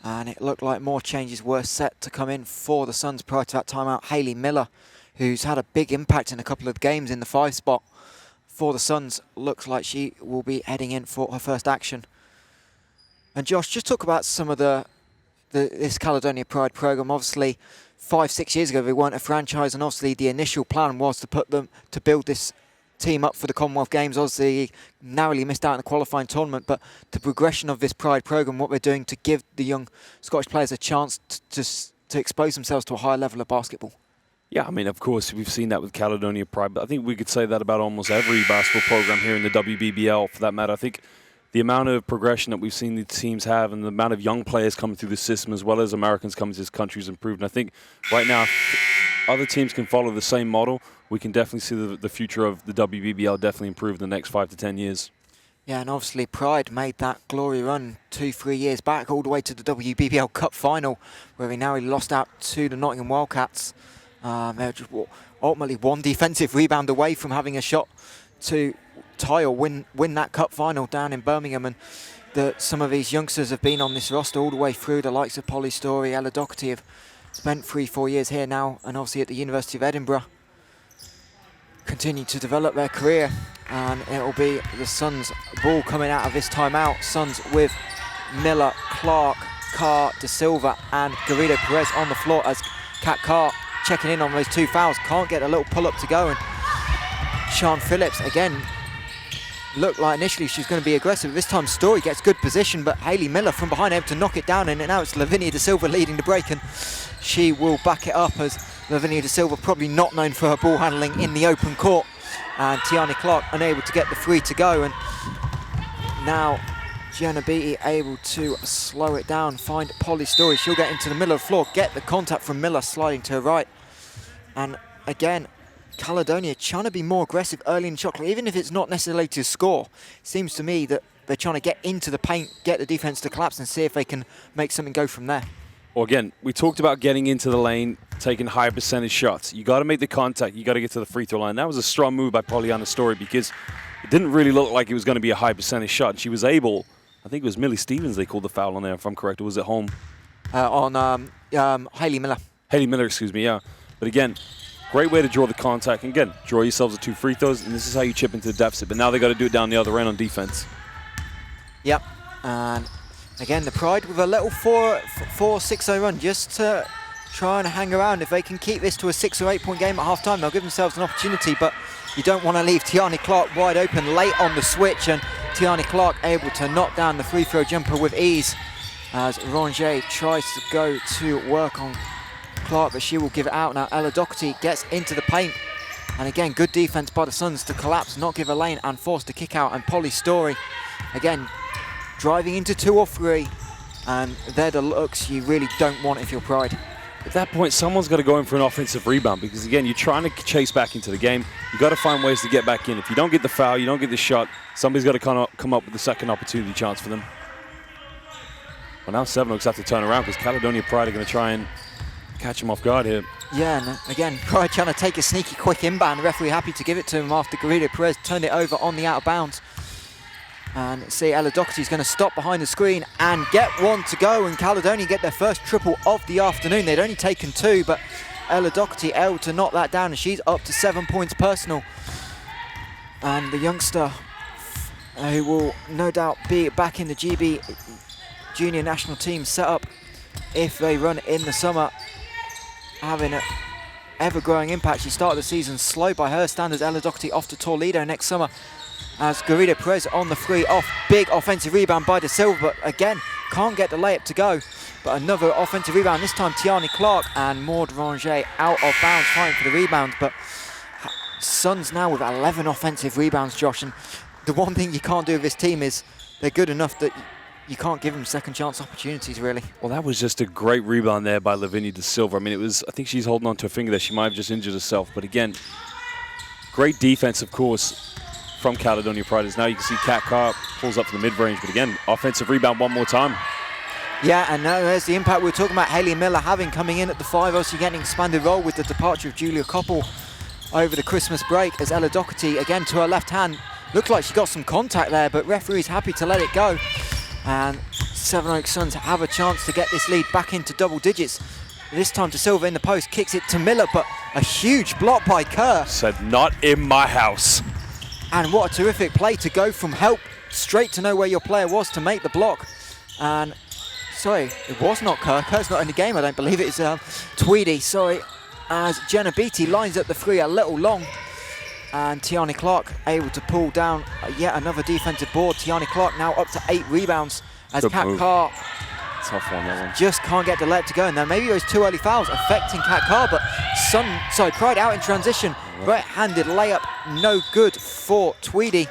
And it looked like more changes were set to come in for the Suns prior to that timeout. Hayley Miller, who's had a big impact in a couple of games in the 5 spot for the Suns, looks like she will be heading in for her first action. And Josh, just talk about some of this Caledonia Pride program. Obviously, 5-6 years ago they weren't a franchise, and obviously the initial plan was to build this team up for the Commonwealth Games. Obviously narrowly missed out in the qualifying tournament, but the progression of this Pride program, what we're doing to give the young Scottish players a chance to expose themselves to a higher level of basketball. Yeah, I mean, of course, we've seen that with Caledonia Pride, but I think we could say that about almost every basketball program here in the WBBL, for that matter. I think the amount of progression that we've seen the teams have, and the amount of young players coming through the system, as well as Americans coming to this country, has improved. And I think right now, if other teams can follow the same model, we can definitely see the future of the WBBL definitely improve in the next 5 to 10 years. Yeah, and obviously Pride made that glory run 2-3 years back, all the way to the WBBL Cup final, where they narrowly lost out to the Nottingham Wildcats. They're just ultimately one defensive rebound away from having a shot to tie or win that cup final down in Birmingham. And some of these youngsters have been on this roster all the way through. The likes of Polly Story, Ella Doherty have spent 3-4 years here now, and obviously at the University of Edinburgh, continue to develop their career. And it will be the Suns ball coming out of this timeout. Suns with Miller, Clark, Carr, De Silva and Garrido Perez on the floor, as Kat Carr checking in on those 2 fouls. Can't get a little pull-up to go, and Sian Phillips again looked like initially she's going to be aggressive. This time Story gets good position, but Hayley Miller from behind able to knock it down, and now it's Lavinia De Silva leading the break, and she will back it up, as Lavinia De Silva probably not known for her ball handling in the open court. And Tiana Clark unable to get the 3 to go, and now Gianna Beattie able to slow it down, find Polly Story. She'll get into the middle of the floor, get the contact from Miller sliding to her right. And again, Caledonia trying to be more aggressive early in the shot clock, even if it's not necessarily to score. It seems to me that they're trying to get into the paint, get the defense to collapse, and see if they can make something go from there. Well, again, we talked about getting into the lane, taking higher percentage shots. You got to make the contact. You got to get to the free throw line. That was a strong move by Pollyanna Story because it didn't really look like it was going to be a high percentage shot. She was able, I think it was Millie Stevens they called the foul on there, if I'm correct, or was it home? On Hayley Miller. Hayley Miller, excuse me, yeah. But again, great way to draw the contact. And again, draw yourselves to 2 free throws, and this is how you chip into the deficit. But now they got to do it down the other end on defense. Yep. And again, the Pride with a little 4-6-0 run just to try and hang around. If they can keep this to a 6 or 8 point game at half time, they'll give themselves an opportunity. But you don't want to leave Tiani Clark wide open late on the switch, and Tiani Clark able to knock down the free throw jumper with ease as Ranger tries to go to work on Clark, but she will give it out. Now Ella Doherty gets into the paint, and again, good defense by the Suns to collapse, not give a lane, and force the kick out. And Polly Story, again, driving into 2 or 3, and they're the looks you really don't want if you're Pride. At that point, someone's got to go in for an offensive rebound because, again, you're trying to chase back into the game. You've got to find ways to get back in. If you don't get the foul, you don't get the shot, somebody's got to come up with the second opportunity chance for them. Well, now Sevenoaks have to turn around because Caledonia Pride are going to try and catch him off guard here. Yeah, and again, Pride trying to take a sneaky quick inbound. The referee happy to give it to him after Garrido Perez turned it over on the out of bounds. And see, Ella Doherty's going to stop behind the screen and get one to go, and Caledonia get their first triple of the afternoon. They'd only taken 2, but Ella Doherty able to knock that down, and she's up to 7 points personal. And the youngster, who will no doubt be back in the GB junior national team setup if they run in the summer, having an ever-growing impact. She started the season slow by her standards. Ella Doherty off to Toledo next summer, as Garrido Perez on the free off. Big offensive rebound by De Silva, but again, can't get the layup to go. But another offensive rebound, this time Tiani Clark, and Maud Ranger out of bounds fighting for the rebound. But Suns now with 11 offensive rebounds, Josh. And the one thing you can't do with this team is they're good enough that you can't give them second chance opportunities, really. Well, that was just a great rebound there by Lavinia De Silva. I mean, it was, I think she's holding on to her finger there. She might have just injured herself. But again, great defense, of course, from Caledonia Pride. As now you can see Kat Carr pulls up from the mid-range. But again, offensive rebound one more time. Yeah, and now there's the impact we were talking about Hayley Miller having coming in at the 5. Also getting expanded role with the departure of Julia Koppel over the Christmas break, as Ella Doherty, again to her left hand. Looked like she got some contact there, but referee's happy to let it go. And Sevenoaks Suns have a chance to get this lead back into double digits. This time De Silva in the post, kicks it to Miller, but a huge block by Kerr. Said, not in my house. And what a terrific play to go from help straight to know where your player was to make the block. And sorry, it was not Kerr. Kerr's not in the game, I don't believe it is Tweedy, sorry. As Jenna Beattie lines up the 3 a little long. And Tiani Clark able to pull down yet another defensive board. Tiani Clark now up to 8 rebounds as Good Kat move. Carr Tough one, that one. just can't get the layup to go. And then maybe those 2 early fouls affecting Kat Carr, but Pride out in transition. Right-handed layup, no good for Tweedy.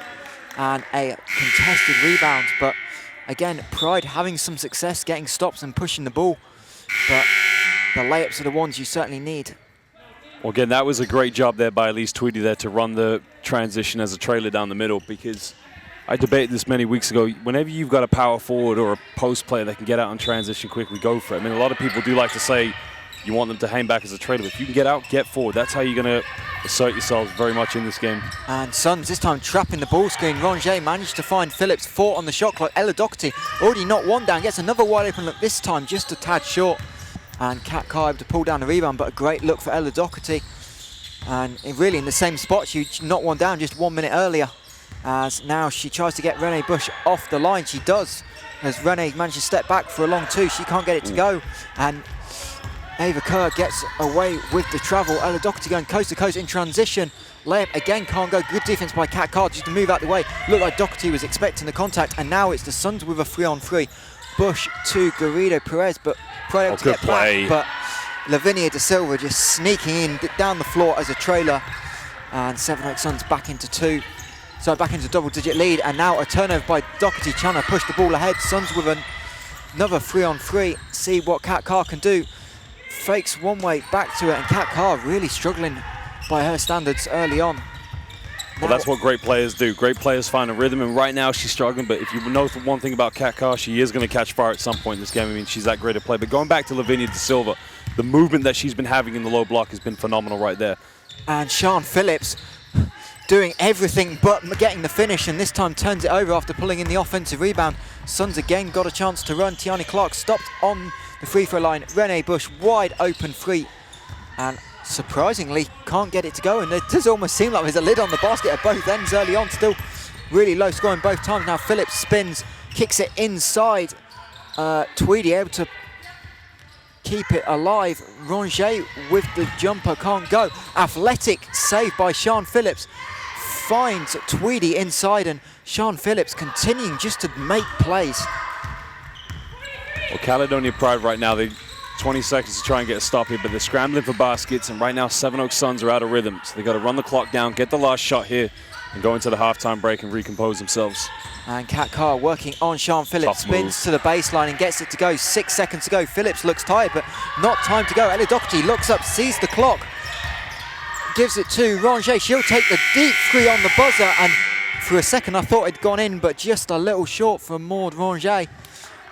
And a contested rebound, but again, Pride having some success getting stops and pushing the ball. But the layups are the ones you certainly need. Well, again, that was a great job there by Elise Tweedy there to run the transition as a trailer down the middle, because I debated this many weeks ago. Whenever you've got a power forward or a post player that can get out and transition quickly, go for it. I mean, a lot of people do like to say you want them to hang back as a trailer, but if you can get out, get forward. That's how you're going to assert yourselves very much in this game. And Suns this time trapping the ball screen. Ranger managed to find Phillips 4 on the shot clock. Ella Doherty already knocked 1 down, gets another wide open look, this time just a tad short. And Kat Carr able to pull down the rebound, but a great look for Ella Doherty. And really in the same spot, she knocked 1 down just 1 minute earlier. As now she tries to get Renee Bush off the line. She does, as Renee managed to step back for a long 2. She can't get it to go. And Ava Kerr gets away with the travel. Ella Doherty going coast to coast in transition. Layup again can't go. Good defense by Kat Carr just to move out the way. Looked like Doherty was expecting the contact, and now it's the Suns with a 3-on-3. Bush to Garrido Perez, but Pride able to get back. But Lavinia De Silva just sneaking in down the floor as a trailer. And Sevenoaks Suns back into 2. So back into double-digit lead, and now a turnover by Doherty trying to push the ball ahead. Suns with another 3-on-3. See what Kat Carr can do. Fakes one way back to it, and Kat Carr really struggling by her standards early on. Well, that's what great players do. Great players find a rhythm, and right now she's struggling. But if you know one thing about Kat Carr, she is going to catch fire at some point in this game. I mean, she's that great a play. But going back to Lavinia De Silva, the movement that she's been having in the low block has been phenomenal right there. And Sian Phillips doing everything but getting the finish, and this time turns it over after pulling in the offensive rebound. Suns again got a chance to run. Tiani Clark stopped on the free throw line. Renee Bush wide open free, and surprisingly can't get it to go, and it does almost seem like there's a lid on the basket at both ends early on. Still really low scoring both times. Now Phillips spins, kicks it inside. Tweedy able to keep it alive. Rongier with the jumper can't go. Athletic save by Sian Phillips. Finds Tweedy inside, and Sian Phillips continuing just to make plays. Well, Caledonia Pride right now, they 20 seconds to try and get a stop here, but they're scrambling for baskets, and right now Sevenoaks Suns are out of rhythm. So they got to run the clock down, get the last shot here, and go into the halftime break and recompose themselves. And Kat Carr working on Sian Phillips, spins to the baseline and gets it to go. 6 seconds to go. Phillips looks tired, but not time to go. Ellie Doherty looks up, sees the clock, gives it to Rongier. She'll take the deep three on the buzzer, and for a second I thought it'd gone in, but just a little short for Maud Rongier.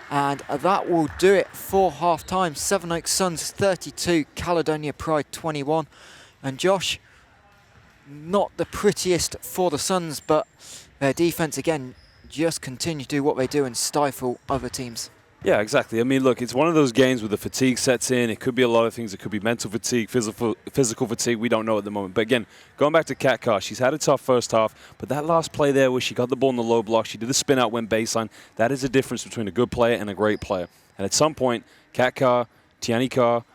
And that will do it for half-time. Sevenoaks Suns 32, Caledonia Pride 21. And Josh, not the prettiest for the Suns, but their defense again just continue to do what they do and stifle other teams. Yeah, exactly. I mean, look, it's one of those games where the fatigue sets in. It could be a lot of things. It could be mental fatigue, physical fatigue. We don't know at the moment. But again, going back to Kat Carr, she's had a tough first half. But that last play there where she got the ball in the low block, she did a spin out, went baseline. That is the difference between a good player and a great player. And at some point, Kat Carr, Tiani Clark,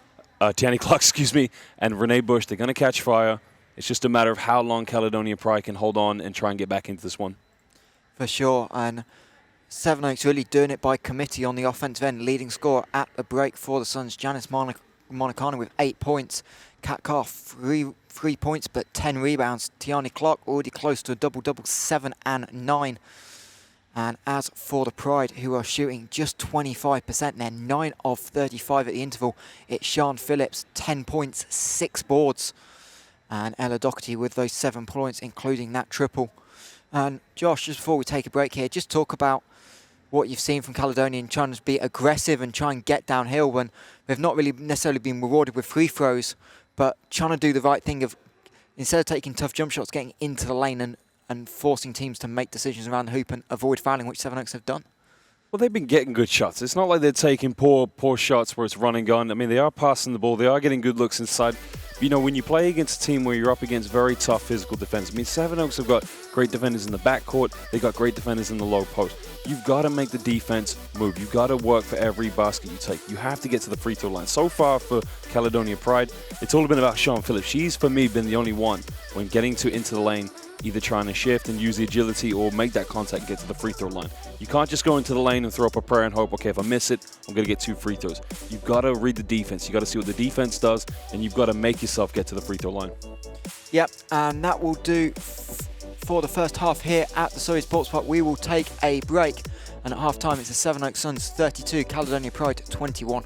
excuse me, and Renee Bush, they're going to catch fire. It's just a matter of how long Caledonia Pride can hold on and try and get back into this one. For sure. And Sevenoaks really doing it by committee on the offensive end. Leading scorer at the break for the Suns, Janice Monicano with 8 points. Kat Carr, 3 points but 10 rebounds. Tiani Clark already close to a double-double, 7 and 9. And as for the Pride, who are shooting just 25%, they're 9 of 35 at the interval. It's Sian Phillips, 10 points, 6 boards. And Ella Doherty with those 7 points, including that triple. And Josh, just before we take a break here, just talk about what you've seen from Caledonia and trying to be aggressive and try and get downhill when they've not really necessarily been rewarded with free throws, but trying to do the right thing of, instead of taking tough jump shots, getting into the lane and forcing teams to make decisions around the hoop and avoid fouling, which Sevenoaks have done. Well, they've been getting good shots. It's not like they're taking poor shots where it's run and gun. I mean, they are passing the ball. They are getting good looks inside. You know, when you play against a team where you're up against very tough physical defense, I mean, Sevenoaks have got great defenders in the backcourt. They've got great defenders in the low post. You've got to make the defense move. You've got to work for every basket you take. You have to get to the free throw line. So far for Caledonia Pride, it's all been about Sian Phillips. She's, for me, been the only one when getting into the lane, either trying to shift and use the agility or make that contact and get to the free throw line. You can't just go into the lane and throw up a prayer and hope, okay, if I miss it, I'm going to get 2 free throws. You've got to read the defense. You've got to see what the defense does, and you've got to make yourself get to the free throw line. Yep, and that will do for the first half here at the Surrey Sports Park. We will take a break, and at half-time it's the Sevenoaks Suns 32, Caledonia Pride 21.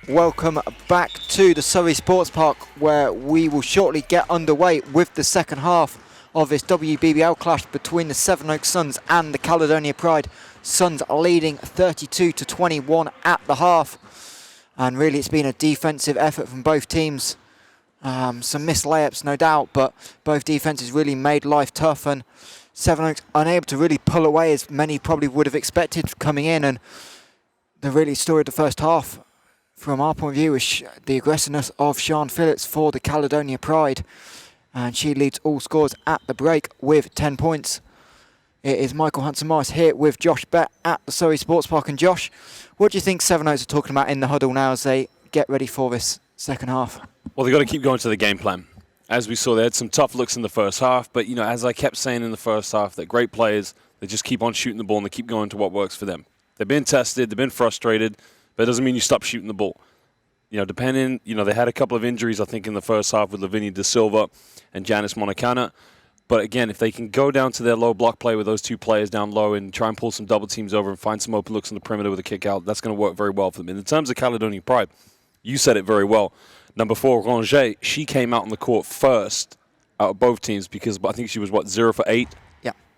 Welcome back to the Surrey Sports Park, where we will shortly get underway with the second half of this WBBL clash between the Sevenoaks Suns and the Caledonia Pride. Suns are leading 32-21 at the half, and really it's been a defensive effort from both teams. Some missed layups, no doubt, but both defenses really made life tough, and Sevenoaks unable to really pull away as many probably would have expected coming in. And the really story of the first half, from our point of view, is the aggressiveness of Sian Phillips for the Caledonia Pride, and she leads all scores at the break with 10 points. It is Michael Hanson-Morris here with Josh Bett at the Surrey Sports Park. And Josh, what do you think Sevenoaks are talking about in the huddle now as they get ready for this second half? Well, they've got to keep going to the game plan. As we saw, they had some tough looks in the first half, but, you know, as I kept saying in the first half, they're great players. They just keep on shooting the ball and they keep going to what works for them. They've been tested, they've been frustrated, but it doesn't mean you stop shooting the ball. depending, they had a couple of injuries, I think, in the first half with Lavinia De Silva and Janice Monacana. But again, if they can go down to their low block play with those two players down low and try and pull some double teams over and find some open looks on the perimeter with a kick out, that's going to work very well for them. And in terms of Caledonia Pride, you said it very well. Number 4, Ranger, she came out on the court first out of both teams because I think she was, 0 for 8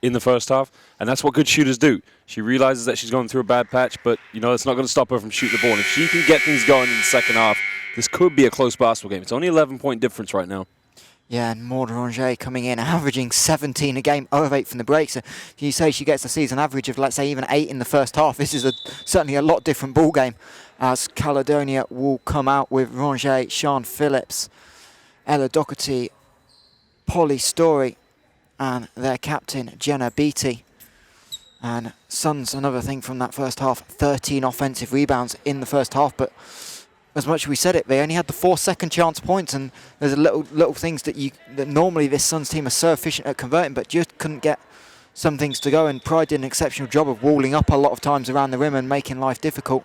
in the first half. And that's what good shooters do. She realizes that she's going through a bad patch, but, it's not going to stop her from shooting the ball. And if she can get things going in the second half, this could be a close basketball game. It's only 11-point difference right now. Yeah, and Maud Ranger coming in, averaging 17 a game, 0 of 8 from the break. So if you say she gets a season average of, let's say, even 8 in the first half, this is certainly a lot different ball game. As Caledonia will come out with Ranger, Sian Phillips, Ella Doherty, Polly Story, and their captain, Jenna Beattie. And Suns, another thing from that first half, 13 offensive rebounds in the first half, but as much as we said it, they only had the 4 second chance points, and there's little things that normally this Suns team are so efficient at converting, but just couldn't get some things to go. And Pride did an exceptional job of walling up a lot of times around the rim and making life difficult.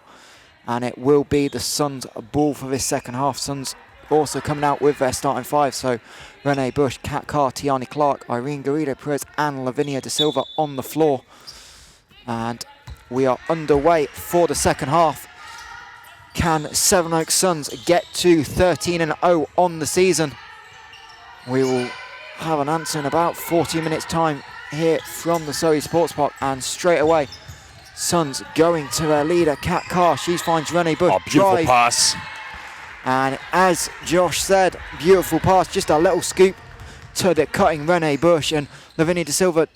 And it will be the Suns' ball for this second half. Suns also coming out with their starting 5, so Renee Bush, Kat Carr, Tiani Clark, Irene Garrido Perez, and Lavinia De Silva on the floor. And we are underway for the second half. Can Sevenoaks Suns get to 13-0 on the season? We will have an answer in about 40 minutes time here from the Surrey Sports Park, and straight away Suns going to their leader, Kat Carr. She finds Renee Bush. Oh, beautiful pass. And as Josh said, beautiful pass, just a little scoop to the cutting Renee Bush. And Lavinia De Silva,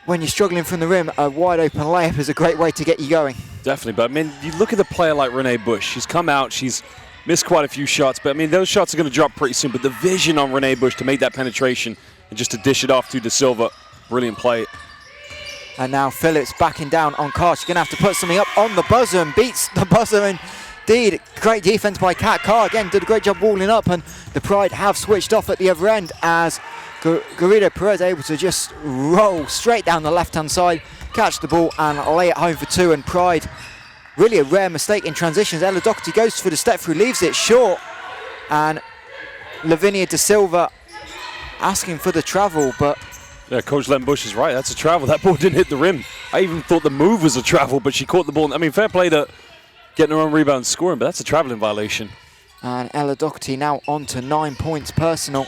when you're struggling from the rim, a wide open layup is a great way to get you going. Definitely, but you look at the player like Renee Bush. She's come out, she's missed quite a few shots, but those shots are going to drop pretty soon. But the vision on Renee Bush to make that penetration and just to dish it off to De Silva, brilliant play. And now Phillips backing down on Carr. She's going to have to put something up on the buzzer and beats the buzzer indeed. Great defense by Kat Carr. Again, did a great job walling up, and the Pride have switched off at the other end as Garrido Perez able to just roll straight down the left-hand side, catch the ball and lay it home for 2. And Pride, really a rare mistake in transitions. Ella Doherty goes for the step through, leaves it short, and Lavinia De Silva asking for the travel, but yeah, Coach Len Bush is right. That's a travel. That ball didn't hit the rim. I even thought the move was a travel, but she caught the ball. Fair play to getting her own rebound and scoring, but that's a traveling violation. And Ella Doherty now on to 9 points personal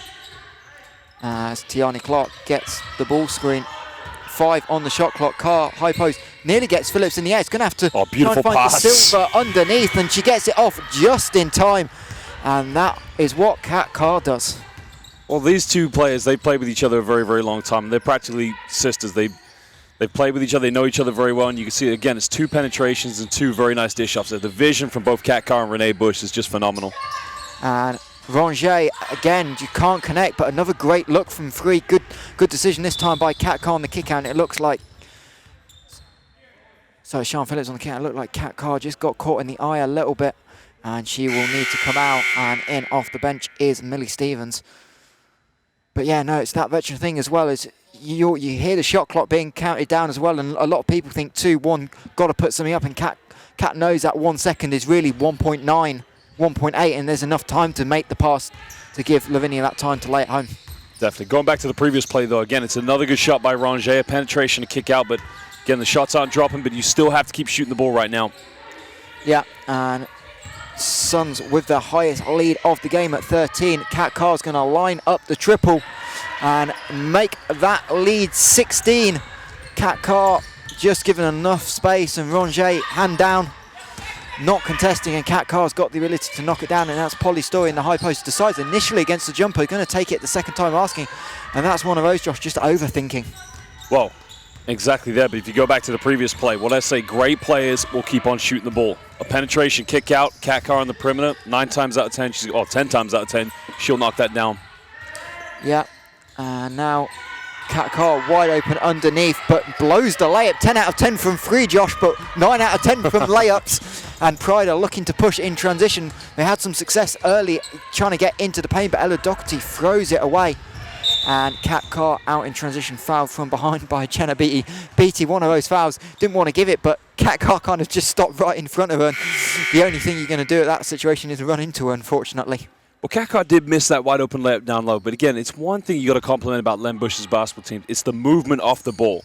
as Tiani Clark gets the ball screen. 5 on the shot clock. Carr, high post, nearly gets Phillips in the air. It's going to have to try and find pass. De Silva underneath, and she gets it off just in time. And that is what Kat Carr does. Well, these two players, they played with each other a very, very long time. They're practically sisters. They've played with each other. They know each other very well. And you can see, again, it's 2 penetrations and 2 very nice dish-offs. The vision from both Kat Carr and Renee Bush is just phenomenal. And Ranger, again, you can't connect, but another great look from 3. Good decision this time by Kat Carr on the kick out. And it looks like, so Sian Phillips on the kick out. It looked like Kat Carr just got caught in the eye a little bit, and she will need to come out. And in off the bench is Millie Stevens. But yeah, no, it's that veteran thing as well. As you hear the shot clock being counted down as well, and a lot of people think 2-1, got to put something up, and Kat knows that 1 second is really 1.9, 1.8, and there's enough time to make the pass to give Lavinia that time to lay it home. Definitely. Going back to the previous play, though, again, it's another good shot by Ranger, a penetration to kick out, but again, the shots aren't dropping, but you still have to keep shooting the ball right now. Yeah, and Suns with the highest lead of the game at 13. Kat Carr's going to line up the triple and make that lead 16. Kat Carr just given enough space, and Ranger hand down, not contesting, and Kat Carr's got the ability to knock it down, and that's Polly Story in the high post. Decides initially against the jumper, going to take it the second time asking, and that's one of those, Josh, just overthinking. Well, exactly there, but if you go back to the previous play, what I say, great players will keep on shooting the ball. A penetration kick out, Kat Carr on the perimeter, 9 times out of 10, 10 times out of 10, she'll knock that down. Yeah, and now Kat Carr wide open underneath, but blows the layup. 10 out of 10 from 3, Josh, but 9 out of 10 from layups. And Pride are looking to push in transition. They had some success early trying to get into the paint, but Ella Doherty throws it away. And Kat Carr out in transition, fouled from behind by Jenna Beattie. Beattie, one of those fouls, didn't want to give it, but Kat Carr kind of just stopped right in front of her. And the only thing you're going to do at that situation is run into her, unfortunately. Well, Kat Carr did miss that wide open layup down low, but again, it's one thing you got to compliment about Len Bush's basketball team. It's the movement off the ball.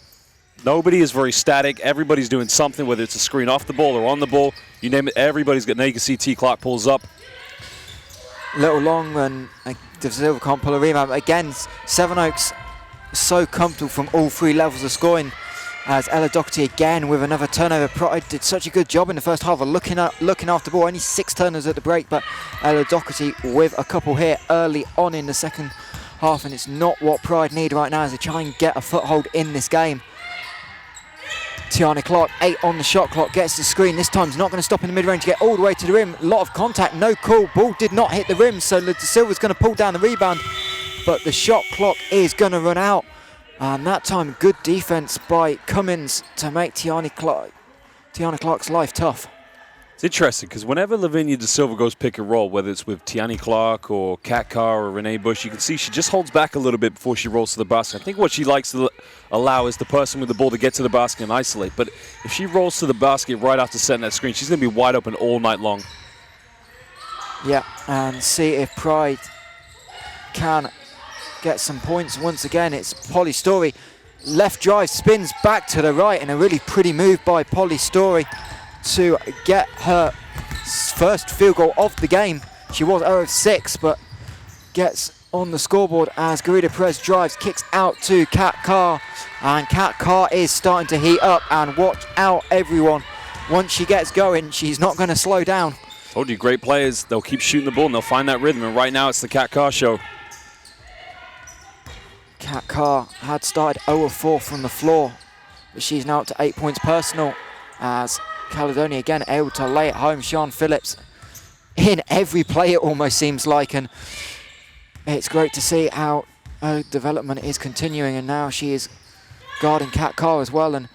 Nobody is very static. Everybody's doing something, whether it's a screen off the ball or on the ball. You name it, everybody's got. Now you can see T. Clark pulls up. Little long and De Silva can't pull a rebound. Again, Sevenoaks so comfortable from all three levels of scoring. As Ella Doherty again with another turnover. Pride did such a good job in the first half of looking after the ball. Only 6 turnovers at the break, but Ella Doherty with a couple here early on in the second half, and it's not what Pride need right now as they try and get a foothold in this game. Tiana Clark, 8 on the shot clock, gets the screen. This time, he's not going to stop in the mid-range, get all the way to the rim. A lot of contact, no call. Ball did not hit the rim, so De Silva's going to pull down the rebound, but the shot clock is going to run out. And that time, good defense by Cummins to make Tiana Clark's life tough. It's interesting because whenever Lavinia De Silva goes pick and roll, whether it's with Tiani Clark or Kat Carr or Renee Bush, you can see she just holds back a little bit before she rolls to the basket. I think what she likes to allow is the person with the ball to get to the basket and isolate. But if she rolls to the basket right after setting that screen, she's going to be wide open all night long. Yeah, and see if Pride can get some points. Once again, it's Polly Story. Left drive, spins back to the right, and a really pretty move by Polly Story to get her first field goal of the game. She was 0 of 6, but gets on the scoreboard as Garida Perez drives, kicks out to Kat Carr, and Kat Carr is starting to heat up, and watch out everyone. Once she gets going, she's not going to slow down. Told you, great players, they'll keep shooting the ball and they'll find that rhythm, and right now it's the Kat Carr show. Kat Carr had started 0 of 4 from the floor, but she's now up to 8 points personal as Caledonia again able to lay it home. Sian Phillips in every play, it almost seems like, and it's great to see how her development is continuing, and now she is guarding Kat Carr as well. And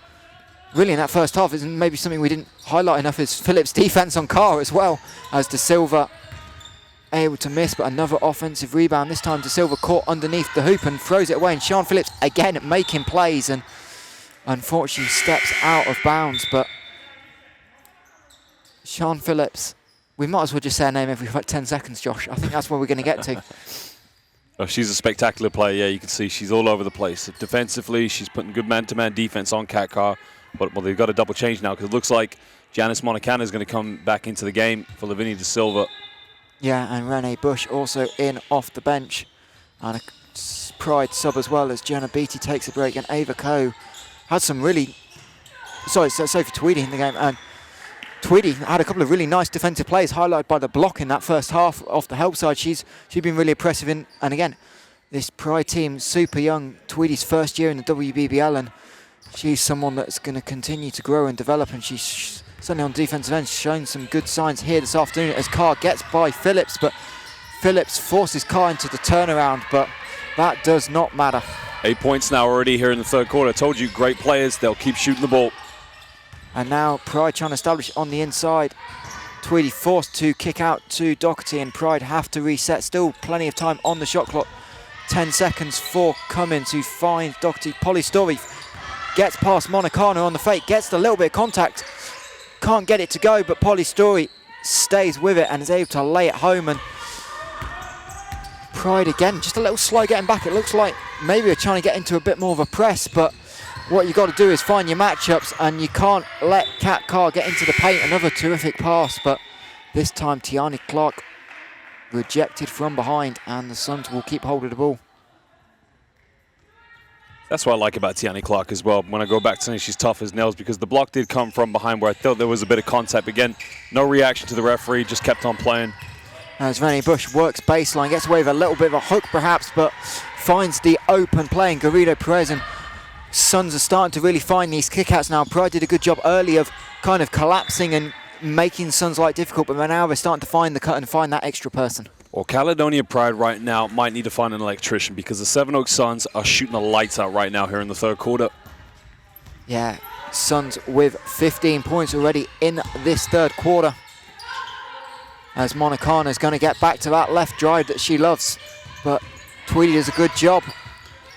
really in that first half is maybe something we didn't highlight enough is Phillips' defense on Carr as well, as De Silva able to miss, but another offensive rebound. This time De Silva caught underneath the hoop and throws it away, and Sian Phillips again making plays, and unfortunately steps out of bounds. But Sian Phillips, we might as well just say her name every 10 seconds, Josh. I think that's where we're going to get to. Oh, she's a spectacular player. Yeah, you can see she's all over the place. Defensively, she's putting good man-to-man defense on Kat Carr. But well, they've got a double change now because it looks like Janice Monicana is going to come back into the game for Lavinia De Silva. Yeah, and Renee Bush also in off the bench. And a Pride sub as well as Jenna Beattie takes a break, and Ava Coe had some really... Sorry for Tweedy in the game. And Tweedy had a couple of really nice defensive plays, highlighted by the block in that first half off the help side. She's been really impressive in, and again, this Pride team, super young. Tweedy's first year in the WBBL, and she's someone that's going to continue to grow and develop, and she's certainly on defensive end showing some good signs here this afternoon as Carr gets by Phillips, but Phillips forces Carr into the turnaround, but that does not matter. 8 points now already here in the third quarter. I told you, great players, they'll keep shooting the ball. And now Pride trying to establish on the inside. Tweedy forced to kick out to Doherty, and Pride have to reset. Still plenty of time on the shot clock. 10 seconds for Cummins, who finds Doherty. Polly Story gets past Monicano on the fake, gets a little bit of contact. Can't get it to go, but Polly Story stays with it and is able to lay it home. And Pride again, just a little slow getting back. It looks like maybe they're trying to get into a bit more of a press, but what you got to do is find your matchups, and you can't let Kat Carr get into the paint. Another terrific pass, but this time Tiani Clark rejected from behind, and the Suns will keep hold of the ball. That's what I like about Tiani Clark as well. When I go back to saying she's tough as nails, because the block did come from behind where I thought there was a bit of contact. Again, no reaction to the referee, just kept on playing. As Renee Bush works baseline, gets away with a little bit of a hook perhaps, but finds the open play in Garrido Perez, and Suns are starting to really find these kickouts now. Pride did a good job early of kind of collapsing and making Suns' life difficult, but now they're starting to find the cut and find that extra person. Well, Caledonia Pride right now might need to find an electrician, because the Sevenoaks Suns are shooting the lights out right now here in the third quarter. Yeah, Suns with 15 points already in this third quarter, as Monicana is going to get back to that left drive that she loves, but Tweedy does a good job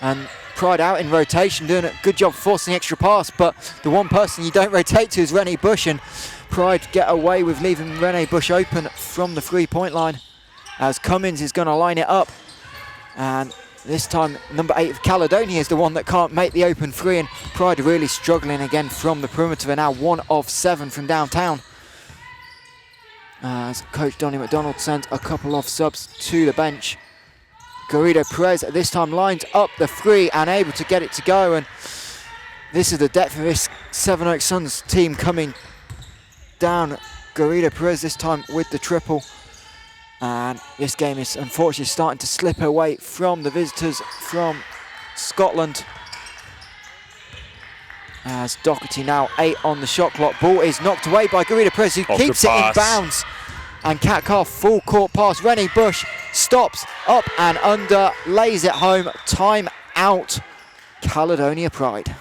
And Pride out in rotation, doing a good job forcing the extra pass, but the one person you don't rotate to is Rene Bush, and Pride get away with leaving Rene Bush open from the 3-point line as Cummins is going to line it up. And this time, number 8 of Caledonia is the one that can't make the open 3, and Pride really struggling again from the perimeter. They're now 1 of 7 from downtown. As Coach Donnie McDonald sends a couple of subs to the bench. Garrido Perez at this time lines up the 3 and able to get it to go, and this is the depth of this Sevenoaks Suns team coming down. Garrido Perez this time with the triple, and this game is unfortunately starting to slip away from the visitors from Scotland. As Doherty now 8 on the shot clock. Ball is knocked away by Garrido Perez, who keeps it in bounds. And Cat Carr full court pass. Rene Bush stops up and under, lays it home. Time out, Caledonia Pride.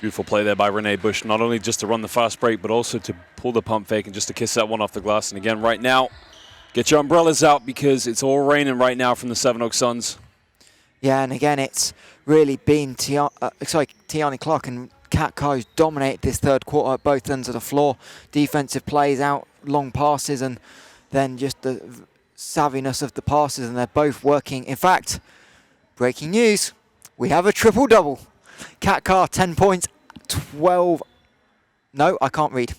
Beautiful play there by Rene Bush, not only just to run the fast break, but also to pull the pump fake and just to kiss that one off the glass. And again, right now, get your umbrellas out because it's all raining right now from the Sevenoaks Suns. Yeah, and again, it's really been Tiani Clark and Cat Carr who's dominated this third quarter at both ends of the floor. Defensive plays out, long passes, and then just the savviness of the passes, and they're both working. In fact, breaking news, we have a triple-double. Cat Carr, 10 points, 12... No, I can't read.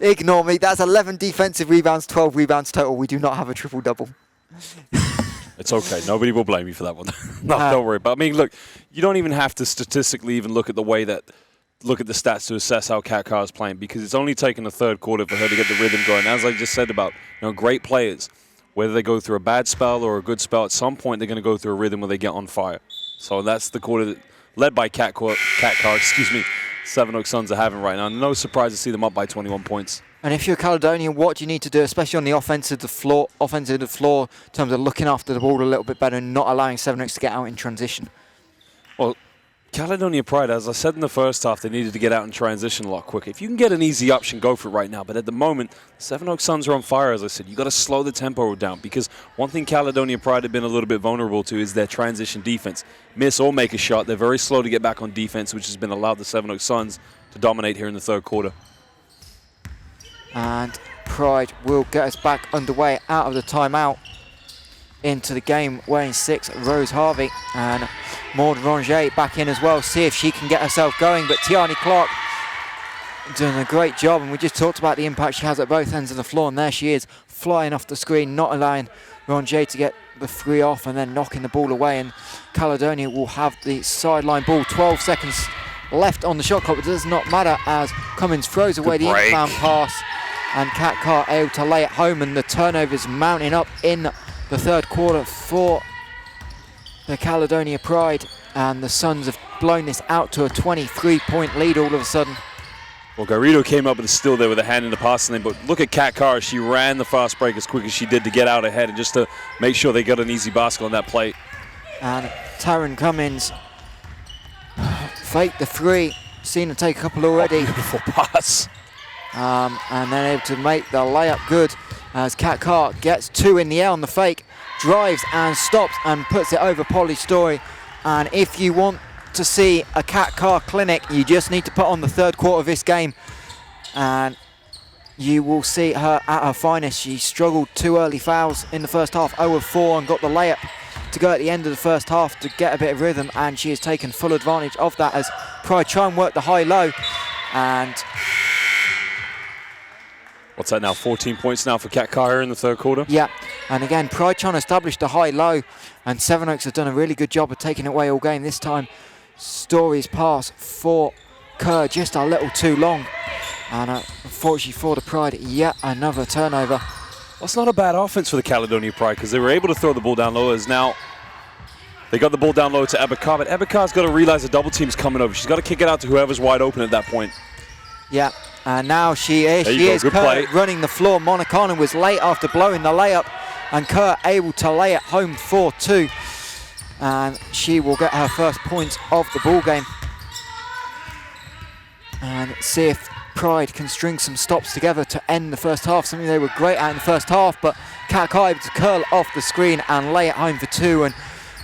Ignore me. That's 11 defensive rebounds, 12 rebounds total. We do not have a triple-double. It's okay. Nobody will blame you for that one. No, don't worry. But I mean, look, you don't even have to statistically even look at the stats to assess how Cat Carr is playing, because it's only taken the third quarter for her to get the rhythm going. As I just said about, great players, whether they go through a bad spell or a good spell, at some point they're going to go through a rhythm where they get on fire. So that's the quarter that, led by Cat Carr, Sevenoaks Suns are having right now. No surprise to see them up by 21 points. And if you're Caledonian, what do you need to do, especially on the offensive floor, in terms of looking after the ball a little bit better and not allowing Sevenoaks to get out in transition? Well, Caledonia Pride, as I said in the first half, they needed to get out in transition a lot quicker. If you can get an easy option, go for it right now. But at the moment, Sevenoaks Suns are on fire, as I said. You've got to slow the tempo down, because one thing Caledonia Pride have been a little bit vulnerable to is their transition defense. Miss or make a shot, they're very slow to get back on defense, which has been allowed the Sevenoaks Suns to dominate here in the third quarter. And Pride will get us back underway out of the timeout into the game, wearing 6, Rose Harvey, and Maud Rongier back in as well, see if she can get herself going. But Tiani Clark doing a great job, and we just talked about the impact she has at both ends of the floor, and there she is, flying off the screen, not allowing Rongier to get the 3 off and then knocking the ball away. And Caledonia will have the sideline ball. 12 seconds left on the shot clock, but it does not matter as Cummins throws away the inbound pass, and Cat Carr able to lay it home, and the turnovers mounting up in the third quarter for the Caledonia Pride, and the Suns have blown this out to a 23-point lead all of a sudden. Well, Garrido came up with a steal there with a hand in the passing lane, but look at Cat Carr. She ran the fast break as quick as she did to get out ahead and just to make sure they got an easy basket on that play. And Taryn Cummins faked the 3, seen her take a couple already. Oh, beautiful pass. And then able to make the layup good as Cat Carr gets 2 in the air on the fake, drives and stops and puts it over Polly Story. And if you want to see a Cat Carr clinic, you just need to put on the third quarter of this game, and you will see her at her finest. She struggled 2 early fouls in the first half, 0 of 4, and got the layup to go at the end of the first half to get a bit of rhythm, and she has taken full advantage of that as Pride try and work the high-low. And what's that now, 14 points now for Cat Carr in the third quarter? Yeah, and again, Pride trying to establish the high-low, and Sevenoaks have done a really good job of taking it away all game. This time, Story's pass for Kerr just a little too long, and unfortunately for the Pride, yet another turnover. Well, it's not a bad offense for the Caledonia Pride, because they were able to throw the ball down low. As now they got the ball down low to Ebekar, but Ebekar's got to realize the double team's coming over. She's got to kick it out to whoever's wide open at that point. Yeah, and now she is Kerr running the floor. Monicano was late after blowing the layup, and Kerr able to lay it home for 2. And she will get her first points of the ball game. And see if Pride can string some stops together to end the first half, something they were great at in the first half, but Kat Carr able to curl off the screen and lay it home for 2. And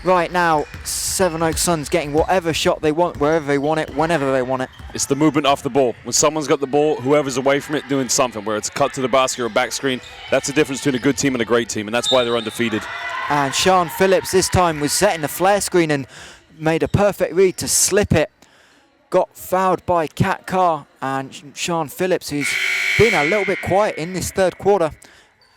right now, Sevenoaks Suns getting whatever shot they want, wherever they want it, whenever they want it. It's the movement off the ball. When someone's got the ball, whoever's away from it doing something, where it's a cut to the basket or a back screen, that's the difference between a good team and a great team, and that's why they're undefeated. And Sian Phillips this time was setting the flare screen and made a perfect read to slip it. Got fouled by Kat Carr, and Sian Phillips, who's been a little bit quiet in this third quarter,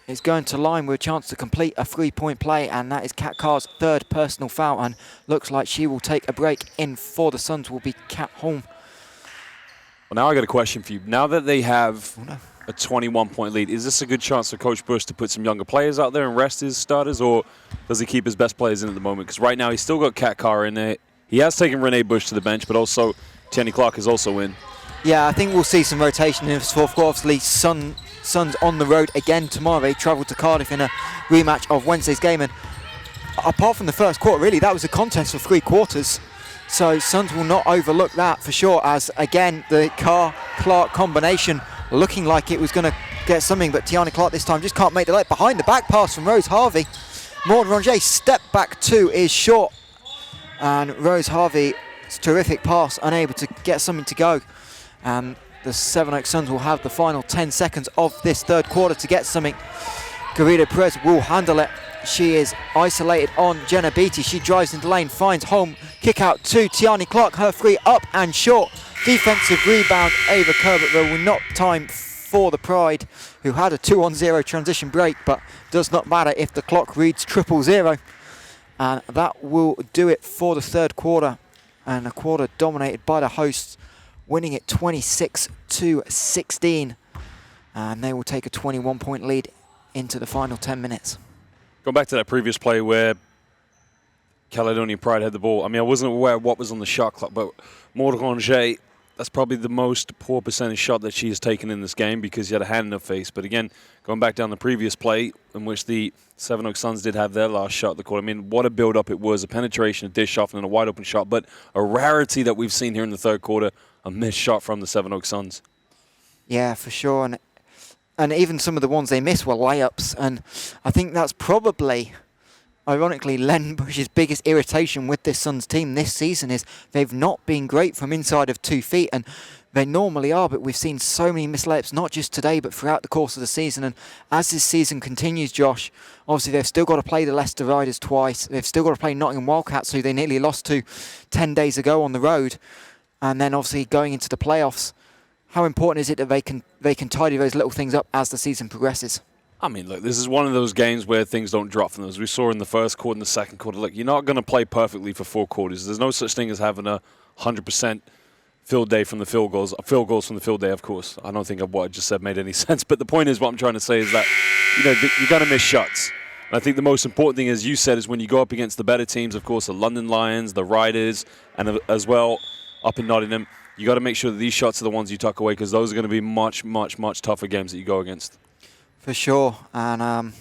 is going to line with a chance to complete a 3-point play, and that is Kat Carr's 3rd personal foul, and looks like she will take a break. In for the Suns will be Kat Holm. Well, now I got a question for you. Now that they have a 21-point lead, is this a good chance for Coach Busch to put some younger players out there and rest his starters, or does he keep his best players in at the moment? Because right now he's still got Kat Carr in there. He has taken Renee Bush to the bench, but also Tierney Clark is also in. Yeah, I think we'll see some rotation in this fourth quarter. Obviously, Suns on the road again tomorrow. They travel to Cardiff in a rematch of Wednesday's game. And apart from the first quarter, really, that was a contest for 3 quarters. So Suns will not overlook that for sure, as, again, the Carr-Clark combination looking like it was going to get something, but Tierney Clark this time just can't make the leg. Behind the back pass from Rose Harvey. Morgan Ronget, step back 2 is short. And Rose Harvey's terrific pass, unable to get something to go. And the Sevenoaks Suns will have the final 10 seconds of this third quarter to get something. Garrido Perez will handle it. She is isolated on Jenna Beattie. She drives into the lane, finds home, kick out to Tierney Clark, her 3 up and short. Defensive rebound, Ava Kerber, will not time for the Pride, who had a 2-on-0 transition break, but does not matter if the clock reads 000. And that will do it for the third quarter, and a quarter dominated by the hosts, winning it 26-16, and they will take a 21-point lead into the final 10 minutes. Going back to that previous play where Caledonia Pride had the ball, I mean, I wasn't aware of what was on the shot clock, but Morgan Ronget, that's probably the most poor percentage shot that she has taken in this game, because she had a hand in her face. But again, going back down the previous play in which the Sevenoaks Suns did have their last shot at the court, I mean, what a build-up it was, a penetration, a dish off, and then a wide-open shot, but a rarity that we've seen here in the third quarter, a missed shot from the Sevenoaks Suns. Yeah, for sure. And even some of the ones they missed were layups. And I think that's probably, ironically, Len Bush's biggest irritation with this Suns team this season is they've not been great from inside of 2 feet. And they normally are, but we've seen so many missed layups, not just today, but throughout the course of the season. And as this season continues, Josh, obviously they've still got to play the Leicester Riders twice. They've still got to play Nottingham Wildcats, who they nearly lost to 10 days ago on the road. And then obviously going into the playoffs, how important is it that they can tidy those little things up as the season progresses? I mean, look, this is one of those games where things don't drop from them. As we saw in the first quarter and the second quarter, look, you're not going to play perfectly for 4 quarters. There's no such thing as having a 100% field day from the field goals from the field day, of course. I don't think what I just said made any sense. But the point is, what I'm trying to say is that, you know, you're going to miss shots. And I think the most important thing, as you said, is when you go up against the better teams, of course, the London Lions, the Riders, and as well up in Nottingham, you got to make sure that these shots are the ones you tuck away, because those are going to be much, much, much tougher games that you go against. For sure. And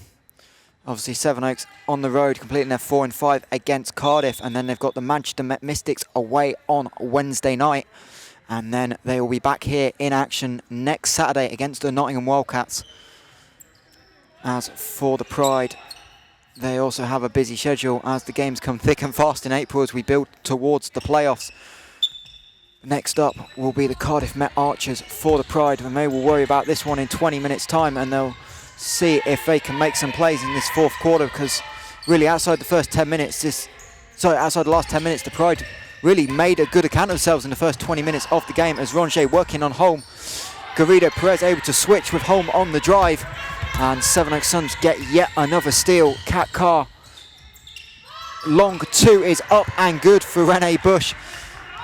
obviously Sevenoaks on the road completing their 4-5 against Cardiff, and then they've got the Manchester Mystics away on Wednesday night, and then they will be back here in action next Saturday against the Nottingham Wildcats. As for the Pride, they also have a busy schedule as the games come thick and fast in April as we build towards the playoffs. Next up will be the Cardiff Met Archers for the Pride, and they will worry about this one in 20 minutes time, and they'll see if they can make some plays in this fourth quarter, because really outside the last 10 minutes, the Pride really made a good account of themselves in the first 20 minutes of the game, as Ronget working on Holm. Garrido Perez able to switch with Holm on the drive, and Sevenoaks Suns get yet another steal. Kat Carr, long 2 is up and good for Renee Bush,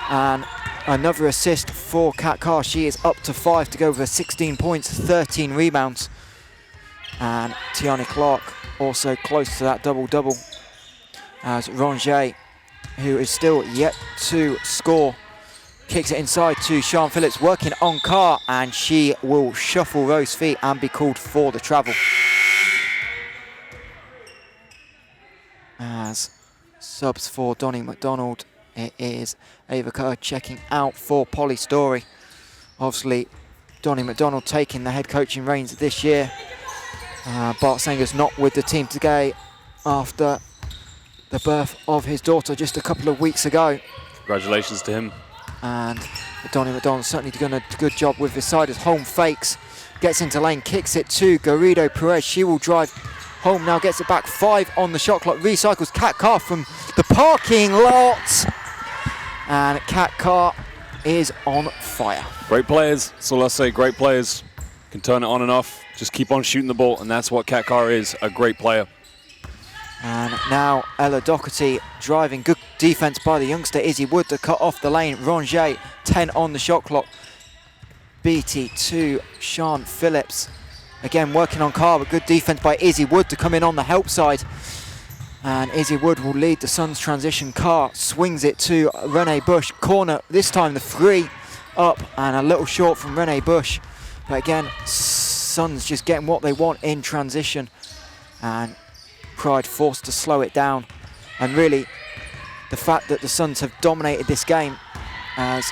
and another assist for Kat Carr. She is up to 5 to go with 16 points, 13 rebounds. And Tierney Clark also close to that double-double, as Ronget, who is still yet to score, kicks it inside to Sian Phillips, working on Carr, and she will shuffle those feet and be called for the travel. As subs for Donnie McDonald, it is Ava Kerr checking out for Polly Story. Obviously, Donnie McDonald taking the head coaching reins this year Bart Sengers not with the team today after the birth of his daughter just a couple of weeks ago. Congratulations to him. And Donnie McDonald certainly doing a good job with his side as Holm fakes, gets into lane, kicks it to Garrido Perez. She will drive. Holm now gets it back, 5 on the shot clock, recycles Kat Carr from the parking lot. And Kat Carr is on fire. Great players, that's all I say, great players. Can turn it on and off, just keep on shooting the ball, and that's what Kat Carr is, a great player. And now Ella Doherty driving, good defence by the youngster Izzy Wood to cut off the lane. Rongier, 10 on the shot clock. Beattie to Sian Phillips. Again working on Carr, but good defence by Izzy Wood to come in on the help side. And Izzy Wood will lead the Suns transition. Carr swings it to Renee Bush. Corner, this time the 3 up and a little short from Renee Bush. But again, Suns just getting what they want in transition. And Pride forced to slow it down. And really, the fact that the Suns have dominated this game as,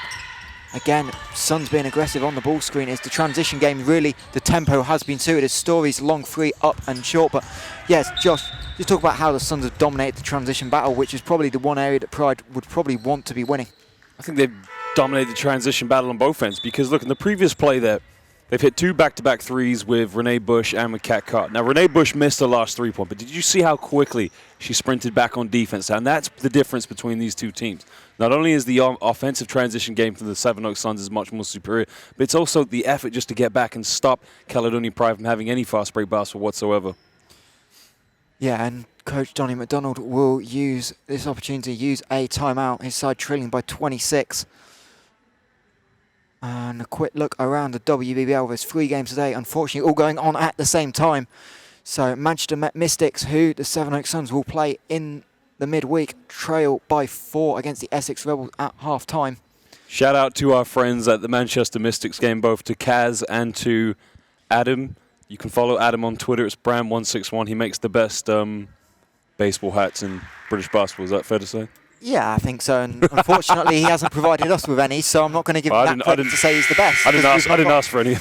again, Suns being aggressive on the ball screen, is the transition game. Really, the tempo has been suited. Stories long 3 up and short. But yes, Josh, just talk about how the Suns have dominated the transition battle, which is probably the one area that Pride would probably want to be winning. I think they've dominated the transition battle on both ends, because look, in the previous play there, they've hit 2 back-to-back threes with Renee Bush and with Kat Carr. Now, Renee Bush missed the last 3-point, but did you see how quickly she sprinted back on defense? And that's the difference between these two teams. Not only is the offensive transition game from the Sevenoaks Suns is much more superior, but it's also the effort just to get back and stop Caledonia Pride from having any fast break basketball whatsoever. Yeah, and Coach Donnie McDonald will use this opportunity to use a timeout. His side trailing by 26. And a quick look around the WBBL. There's 3 games today, unfortunately, all going on at the same time. So Manchester Mystics, who the Sevenoaks Suns will play in the midweek, trail by 4 against the Essex Rebels at half-time. Shout out to our friends at the Manchester Mystics game, both to Kaz and to Adam. You can follow Adam on Twitter. It's Bram161. He makes the best baseball hats in British basketball. Is that fair to say? Yeah, I think so. And unfortunately, he hasn't provided us with any, so I'm not going to give him that credit to say he's the best. I didn't ask for any.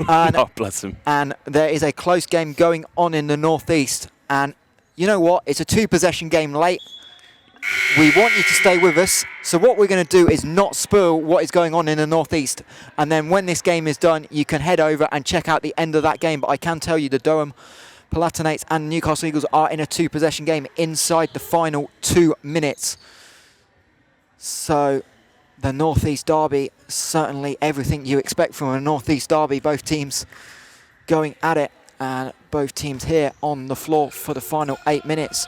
Oh, bless him. And there is a close game going on in the northeast. And you know what? It's a 2-possession game late. We want you to stay with us. So what we're going to do is not spoil what is going on in the northeast. And then when this game is done, you can head over and check out the end of that game. But I can tell you the Durham Palatinates and Newcastle Eagles are in a 2-possession game inside the final 2 minutes. So the Northeast Derby, certainly everything you expect from a Northeast Derby. Both teams going at it, and both teams here on the floor for the final 8 minutes.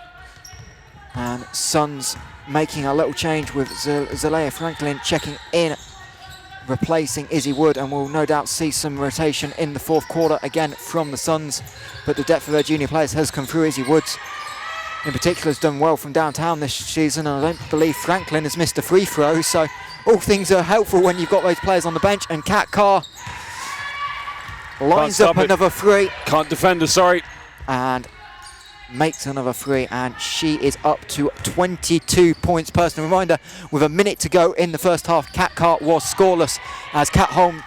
And Suns making a little change with Zalea Franklin checking in, replacing Izzy Wood, and we'll no doubt see some rotation in the 4th quarter again from the Suns. But the depth of their junior players has come through. Izzy Woods in particular has done well from downtown this season, and I don't believe Franklin has missed a free throw, so all things are helpful when you've got those players on the bench. And Kat Carr lines up another 3. Can't defend her, sorry. And makes another 3, and she is up to 22 points. Personal reminder, with a minute to go in the first half, Kat Carr was scoreless as Kat Holm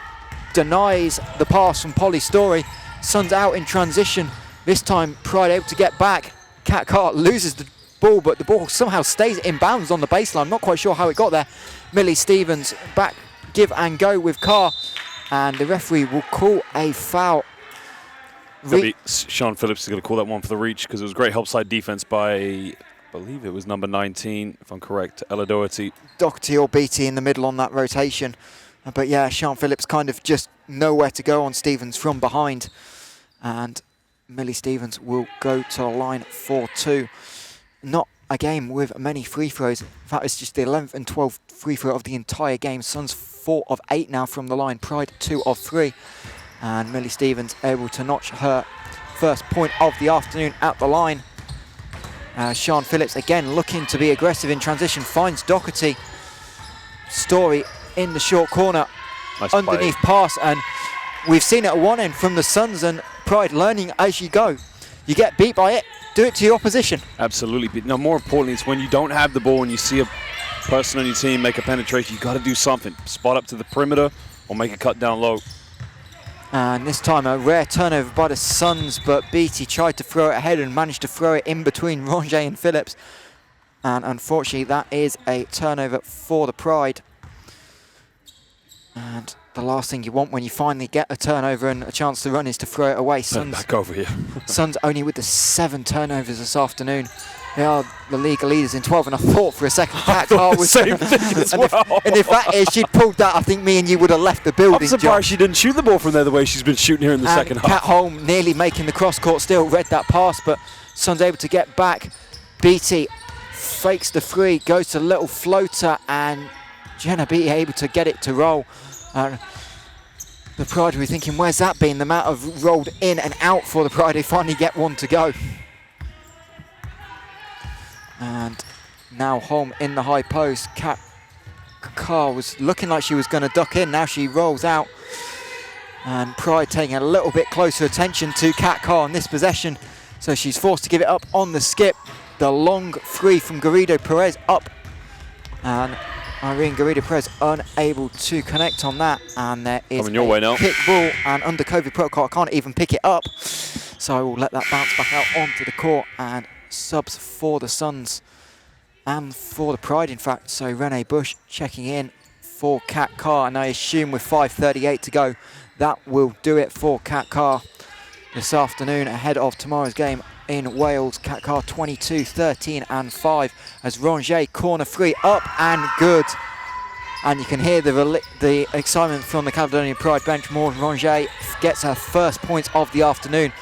denies the pass from Polly Story. Suns out in transition. This time Pride able to get back. Kat Carr loses the ball, but the ball somehow stays in bounds on the baseline. I'm not quite sure how it got there. Millie Stevens back, give and go with Carr, and the referee will call a foul. Sian Phillips is going to call that one for the reach, because it was great help side defense by, I believe it was number 19, if I'm correct, Ella Doherty. Doherty or Beattie in the middle on that rotation. But yeah, Sian Phillips kind of just nowhere to go on Stevens from behind. And Millie Stevens will go to the line for 2. Not a game with many free throws. In fact, it's just the 11th and 12th free throw of the entire game. Suns 4 of 8 now from the line. Pride 2 of 3. And Millie Stevens able to notch her first point of the afternoon at the line. Sian Phillips again looking to be aggressive in transition. Finds Doherty. Story in the short corner. Nice underneath pass. And we've seen it at one end from the Suns, and Pride learning as you go. You get beat by it, do it to your opposition. Absolutely. But now, more importantly, it's when you don't have the ball and you see a person on your team make a penetration, you got to do something. Spot up to the perimeter or make a cut down low. And this time a rare turnover by the Suns, but Beattie tried to throw it ahead and managed to throw it in between Rongier and Phillips. And unfortunately that is a turnover for the Pride. And the last thing you want when you finally get a turnover and a chance to run is to throw it away. Suns back over here. Suns only with the 7 turnovers this afternoon. They are the league leaders in 12, and I thought for a second Kat Carr was same thing as well. And if that is, she'd pulled that, I think me and you would have left the building. I'm surprised she didn't shoot the ball from there the way she's been shooting here in the second half. Kat Holm nearly making the cross court still, read that pass, but Suns able to get back. Beattie fakes the 3, goes to a little floater, and Jenna Beattie able to get it to roll. The Pride were thinking, where's that been? The amount of rolled in and out for the Pride, they finally get one to go. And now Holm in the high post. Kat Carr was looking like she was going to duck in. Now she rolls out. And Pride taking a little bit closer attention to Kat Carr in this possession. So she's forced to give it up on the skip. The long 3 from Garrido Perez up. And Irene Garrido Perez unable to connect on that. And there is coming your way now. Kick ball. And under COVID protocol, I can't even pick it up. So I will let that bounce back out onto the court. And subs for the Suns and for the Pride, in fact. So Renee Bush checking in for Kat Carr, and I assume with 5:38 to go, that will do it for Kat Carr this afternoon ahead of tomorrow's game in Wales. Kat Carr 22, 13 and 5 as Rongier corner 3 up and good. And you can hear the excitement from the Caledonia Pride bench. Morgan Rongier gets her first points of the afternoon.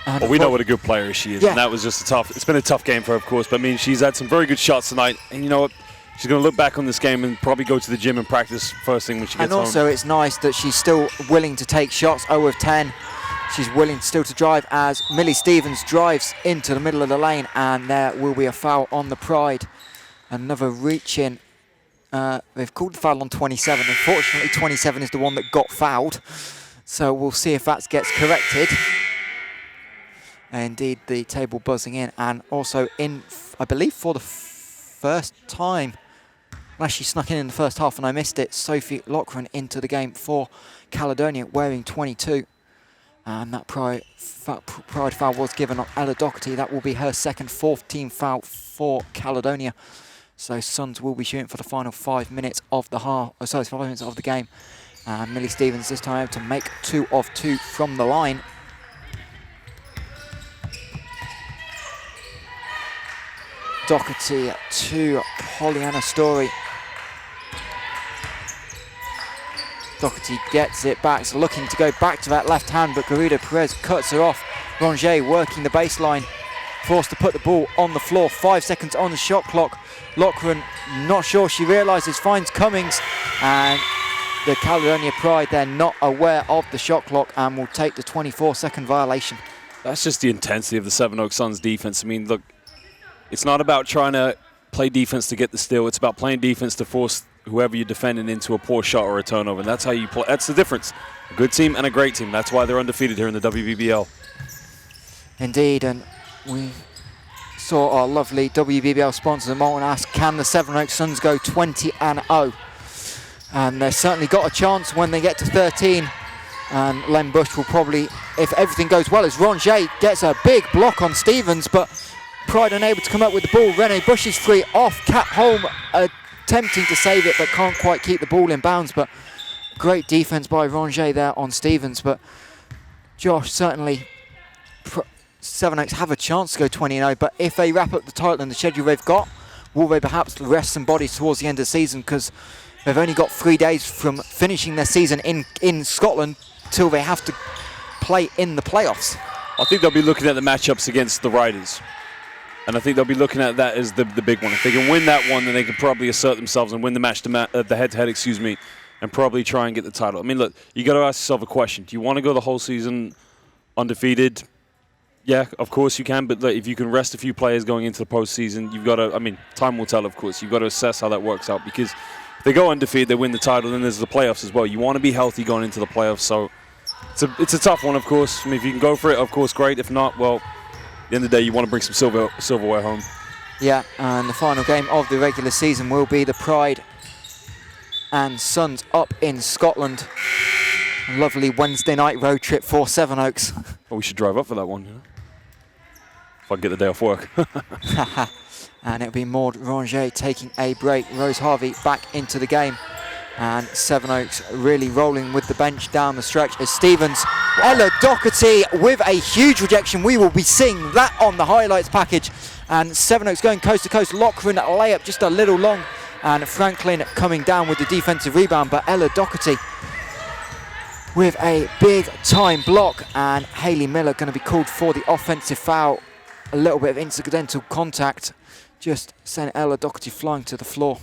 Well, we know what a good player she is, and that was just it's been a tough game for her, of course, but I mean, she's had some very good shots tonight, and you know what, she's going to look back on this game and probably go to the gym and practice first thing when she gets home. And also it's nice that she's still willing to take shots, 0 of 10. She's willing still to drive as Millie Stevens drives into the middle of the lane, and there will be a foul on the Pride. Another reach in. They've called the foul on 27. Unfortunately, 27 is the one that got fouled, so we'll see if that gets corrected. Indeed, the table buzzing in, and also in, I believe, for the first time, unless she snuck in the first half and I missed it, Sophie Loughran into the game for Caledonia wearing 22. And that Pride foul was given on Ella Doherty. That will be her second, 4th team foul for Caledonia. So Suns will be shooting for the final 5 minutes of the 5 minutes of the game. And Millie Stevens this time able to make 2 of 2 from the line. Doherty to Pollyanna Story. Doherty gets it back, so looking to go back to that left hand, but Garrido Perez cuts her off. Rongier working the baseline, forced to put the ball on the floor. 5 seconds on the shot clock. Loughran, not sure she realises, finds Cummings, and the Caledonia Pride, they're not aware of the shot clock and will take the 24-second violation. That's just the intensity of the Sevenoaks Suns defense. I mean, look, it's not about trying to play defense to get the steal. It's about playing defense to force whoever you're defending into a poor shot or a turnover. And that's how you play. That's the difference. A good team and a great team. That's why they're undefeated here in the WBBL. Indeed, and we saw our lovely WBBL sponsor, Molten ask, can the Sevenoaks Suns go 20-0? And they've certainly got a chance when they get to 13. And Len Bush will probably, if everything goes well, as Rongier gets a big block on Stevens, but Pride unable to come up with the ball. Renee Bush's free off. Kat Holm attempting to save it, but can't quite keep the ball in bounds. But great defense by Rongier there on Stevens. But Josh, certainly Sevenoaks have a chance to go 20-0, but if they wrap up the title and the schedule they've got, will they perhaps rest some bodies towards the end of the season? Because they've only got 3 days from finishing their season in Scotland till they have to play in the playoffs. I think they'll be looking at the matchups against the Riders. And I think they'll be looking at that as the big one. If they can win that one, then they can probably assert themselves and win the match, the head-to-head, and probably try and get the title. I mean, look, you got to ask yourself a question. Do you want to go the whole season undefeated? Yeah, of course you can. But look, if you can rest a few players going into the postseason, you've got to, I mean, time will tell, of course. You've got to assess how that works out, because if they go undefeated, they win the title, then there's the playoffs as well. You want to be healthy going into the playoffs. So it's a tough one, of course. I mean, if you can go for it, of course, great. If not, well, at the end of the day, you want to bring some silverware home. Yeah, and the final game of the regular season will be the Pride and Suns up in Scotland. Lovely Wednesday night road trip for Sevenoaks. Well, we should drive up for that one, you know? If I can get the day off work. And it'll be Maud Ranger taking a break. Rose Harvey back into the game. And Sevenoaks really rolling with the bench down the stretch as Stevens. Ella Doherty with a huge rejection. We will be seeing that on the highlights package. And Sevenoaks going coast to coast. Lochran layup just a little long. And Franklin coming down with the defensive rebound. But Ella Doherty with a big time block. And Hayley Miller going to be called for the offensive foul. A little bit of incidental contact. Just sent Ella Doherty flying to the floor.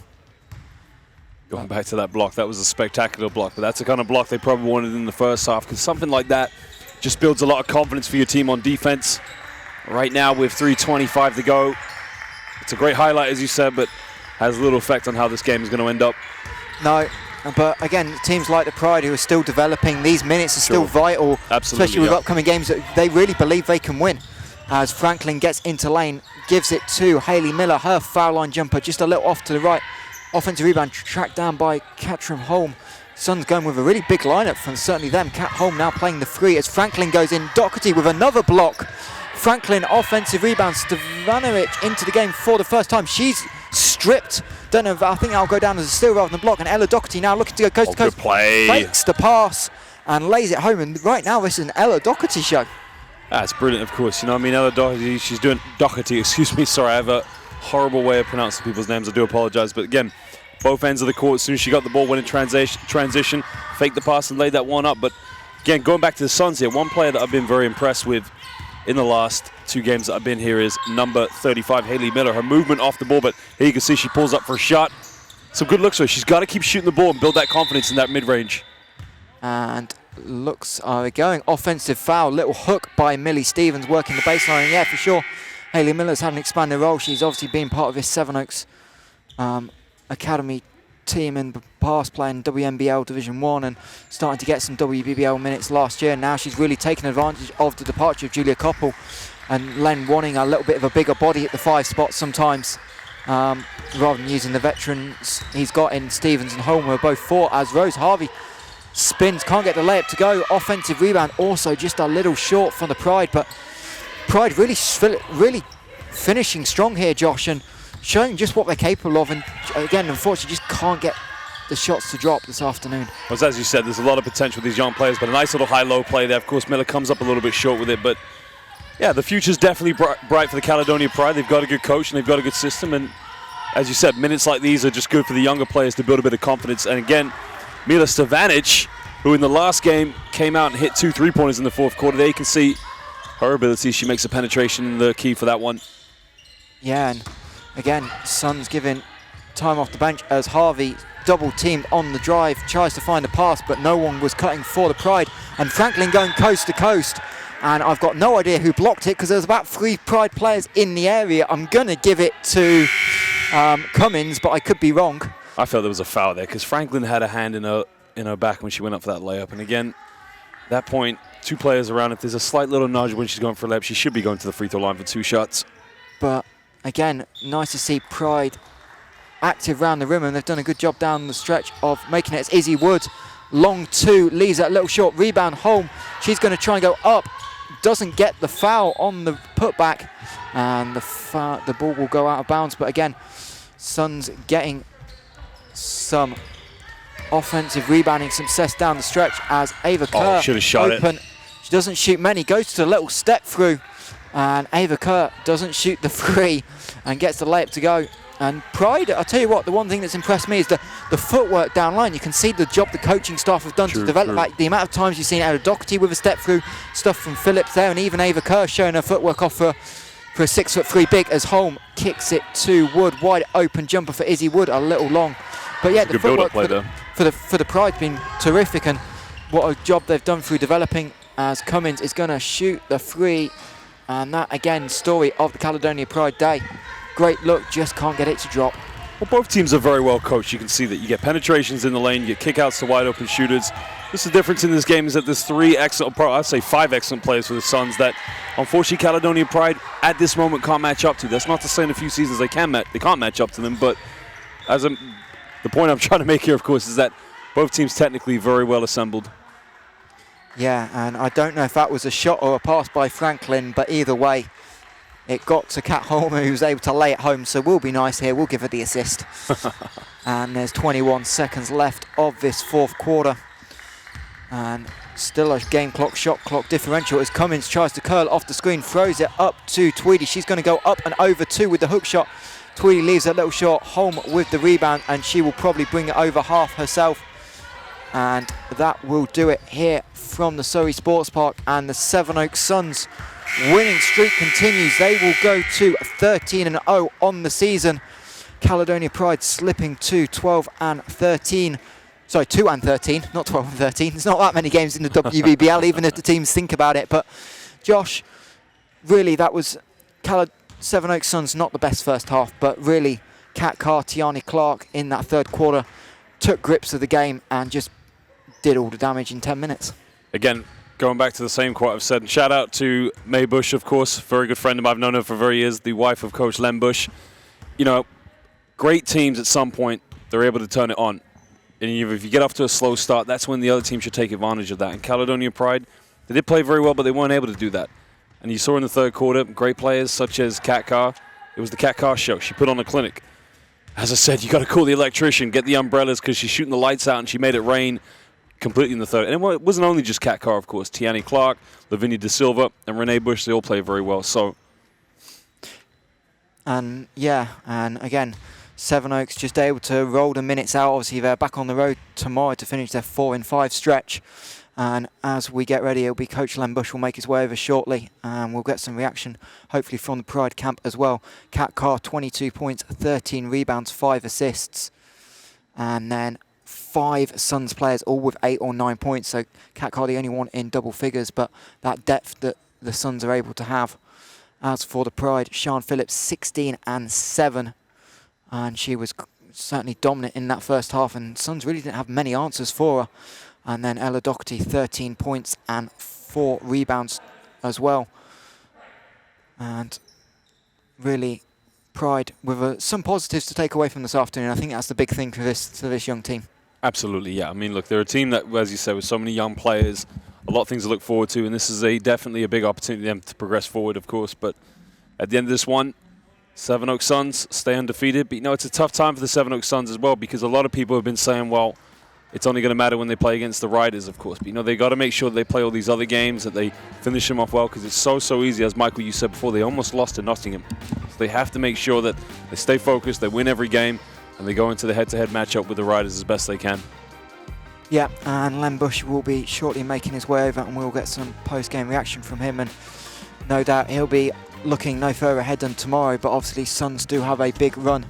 Going back to that block, that was a spectacular block, but that's the kind of block they probably wanted in the first half, because something like that just builds a lot of confidence for your team on defense. Right now with 3:25 to go, it's a great highlight, as you said, but has little effect on how this game is going to end up. No, but again, teams like the Pride who are still developing, these minutes are still vital, absolutely, especially with upcoming games that they really believe they can win. As Franklin gets into lane, gives it to Hayley Miller, her foul line jumper just a little off to the right. Offensive rebound tracked down by Catherine Holm. Suns going with a really big lineup from certainly them. Cat Holm now playing the three as Franklin goes in. Doherty with another block. Franklin offensive rebound. Stevanovic into the game for the first time. She's stripped. Don't know if I think I'll go down as a steal rather than a block. And Ella Doherty now looking to go coast to coast. Good play. Fakes the pass and lays it home. And right now this is an Ella Doherty show. That's brilliant, of course. You know what I mean? Ella Doherty, she's doing Doherty, excuse me. Sorry, I have a horrible way of pronouncing people's names. I do apologize. But again, both ends of the court, as soon as she got the ball, went in transition, faked the pass and laid that one up. But again, going back to the Suns here, one player that I've been very impressed with in the last two games that I've been here is number 35, Hayley Miller. Her movement off the ball, but here you can see she pulls up for a shot. Some good looks for her. She's got to keep shooting the ball and build that confidence in that mid-range. And looks are going. Offensive foul, little hook by Millie Stevens working the baseline. And yeah, for sure, Hayley Miller's had an expanded role. She's obviously been part of this Sevenoaks academy team in the past, playing WNBL Division 1 and starting to get some WBBL minutes last year. Now she's really taken advantage of the departure of Julia Koppel and Len wanting a little bit of a bigger body at the 5 spot sometimes, rather than using the veterans he's got in Stevens and Holm, who are both 4, as Rose Harvey spins, can't get the layup to go. Offensive rebound also just a little short from the Pride, but Pride really finishing strong here, Josh, and showing just what they're capable of, and again, unfortunately, just can't get the shots to drop this afternoon. Well, as you said, there's a lot of potential with these young players, but a nice little high-low play there. Of course, Miller comes up a little bit short with it, but yeah, the future's definitely bright for the Caledonia Pride. They've got a good coach and they've got a good system, and as you said, minutes like these are just good for the younger players to build a bit of confidence. And again, Mila Stevanovic, who in the last game came out and hit 2 3-pointers in the fourth quarter. There you can see her ability. She makes a penetration the key for that one. Yeah, and again, Suns giving time off the bench as Harvey double teamed on the drive, tries to find a pass, but no one was cutting for the Pride. And Franklin going coast to coast. And I've got no idea who blocked it because there's about 3 Pride players in the area. I'm going to give it to Cummins, but I could be wrong. I felt there was a foul there because Franklin had a hand in her back when she went up for that layup. And again, at that point, 2 players around. If there's a slight little nudge when she's going for a layup, she should be going to the free throw line for 2 shots. But again, nice to see Pride active around the rim, and they've done a good job down the stretch of making it. It's Izzy Wood, long 2, leaves that little short rebound home. She's going to try and go up, doesn't get the foul on the putback, and the ball will go out of bounds. But again, Suns getting some offensive rebounding success down the stretch as Ava Kerr should have shot open. it. She doesn't shoot many, goes to a little step through, and Ava Kerr doesn't shoot the 3 and gets the layup to go. And Pride, I'll tell you what, the one thing that's impressed me is the footwork down line. You can see the job the coaching staff have done to develop that. The amount of times you've seen Ella Doherty with a step through, stuff from Phillips there, and even Ava Kerr showing her footwork off for a 6'3" big as Holm kicks it to Wood. Wide open jumper for Izzy Wood, a little long. But yeah, the footwork for the Pride's been terrific, and what a job they've done through developing, as Cummins is going to shoot the 3. And that, again, story of the Caledonia Pride day. Great look, just can't get it to drop. Well, both teams are very well coached. You can see that you get penetrations in the lane, you get kickouts to wide open shooters. This is the difference in this game is that there's 3 excellent, I'd say 5 excellent players for the Suns that, unfortunately, Caledonia Pride at this moment can't match up to. That's not to say in a few seasons they can't match up to them, but the point I'm trying to make here, of course, is that both teams technically very well assembled. Yeah, and I don't know if that was a shot or a pass by Franklin, but either way, it got to Kat Holmer, who was able to lay it home, so we'll be nice here. We'll give her the assist. And there's 21 seconds left of this fourth quarter. And still a game clock, shot clock differential as Cummins tries to curl off the screen, throws it up to Tweedy. She's going to go up and over two with the hook shot. Tweedy leaves a little short, Holm with the rebound, and she will probably bring it over half herself. And that will do it here from the Surrey Sports Park, and the Sevenoaks Suns winning streak continues. They will go to 13-0 on the season. Caledonia Pride slipping to 12 and 13. Sorry, 2 and 13, not 12 and 13. There's not that many games in the WBBL, even if the teams think about it. But Josh, really, that was Sevenoaks Suns, not the best first half, but really, Kat Carr, Tiani Clark in that third quarter took grips of the game and just did all the damage in 10 minutes. Again, going back to the same quote I've said, shout out to May Bush, of course, very good friend of mine. I've known her for very years, the wife of Coach Len Bush. You know, great teams at some point, they're able to turn it on. And if you get off to a slow start, that's when the other team should take advantage of that. And Caledonia Pride, they did play very well, but they weren't able to do that. And you saw in the third quarter, great players such as Kat Carr. It was the Kat Carr show. She put on a clinic. As I said, you got to call the electrician, get the umbrellas, because she's shooting the lights out, and she made it rain completely in the third. And it wasn't only just Kat Carr, of course. Tiani Clark, Lavinia De Silva, and Renee Bush, they all play very well. So, and yeah, and again, Sevenoaks just able to roll the minutes out. Obviously, they're back on the road tomorrow to finish their 4-5 stretch. And as we get ready, it'll be Coach Len Bush will make his way over shortly, and we'll get some reaction, hopefully from the Pride camp as well. Kat Carr, 22 points, 13 rebounds, 5 assists. And then 5 Suns players, all with 8 or 9 points. So Kat Carr, the only one in double figures, but that depth that the Suns are able to have. As for the Pride, Sian Phillips, 16 and 7. And she was certainly dominant in that first half, and Suns really didn't have many answers for her. And then Ella Doherty, 13 points and 4 rebounds as well. And really, Pride with some positives to take away from this afternoon. I think that's the big thing for this young team. absolutely, yeah. I mean, look, they're a team that, as you said, with so many young players, a lot of things to look forward to, and this is definitely a big opportunity for them to progress forward, of course. But at the end of this one, Sevenoaks Suns stay undefeated. But, you know, it's a tough time for the Sevenoaks Suns as well, because a lot of people have been saying, well, it's only going to matter when they play against the Riders, of course. But, you know, they got to make sure that they play all these other games, that they finish them off well, because it's so easy. As Michael, you said before, they almost lost to Nottingham. So they have to make sure that they stay focused, they win every game, and they go into the head-to-head matchup with the Riders as best they can. Yeah, and Len Bush will be shortly making his way over, and we'll get some post-game reaction from him. And no doubt he'll be looking no further ahead than tomorrow, but obviously Suns do have a big run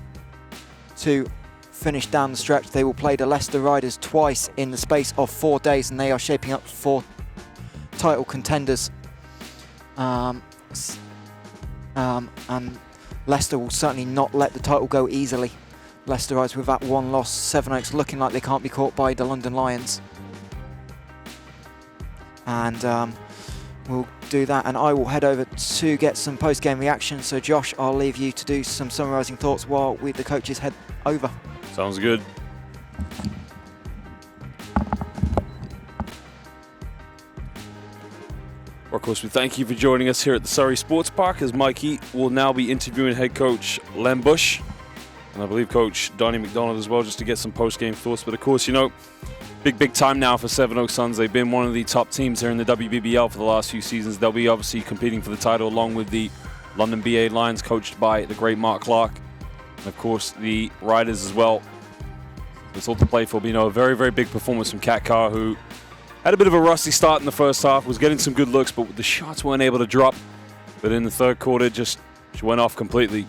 to finish down the stretch. They will play the Leicester Riders twice in the space of 4 days, and they are shaping up for title contenders. And Leicester will certainly not let the title go easily. Leicester Riders with that one loss, Sevenoaks looking like they can't be caught by the London Lions. And we'll do that, and I will head over to get some post-game reaction. So Josh, I'll leave you to do some summarising thoughts while the coaches head over. Sounds good. Well, of course, we thank you for joining us here at the Surrey Sports Park, as Mikey will now be interviewing head coach Len Bush, and I believe coach Donnie McDonald as well, just to get some post-game thoughts. But of course, you know, big time now for Sevenoaks Suns. They've been one of the top teams here in the WBBL for the last few seasons. They'll be obviously competing for the title along with the London BA Lions, coached by the great Mark Clark. And of course, the Riders as well. It's all to play for. But, you know, a very big performance from Kat Carr, who had a bit of a rusty start in the first half, was getting some good looks, but the shots weren't able to drop. But in the third quarter, she went off completely.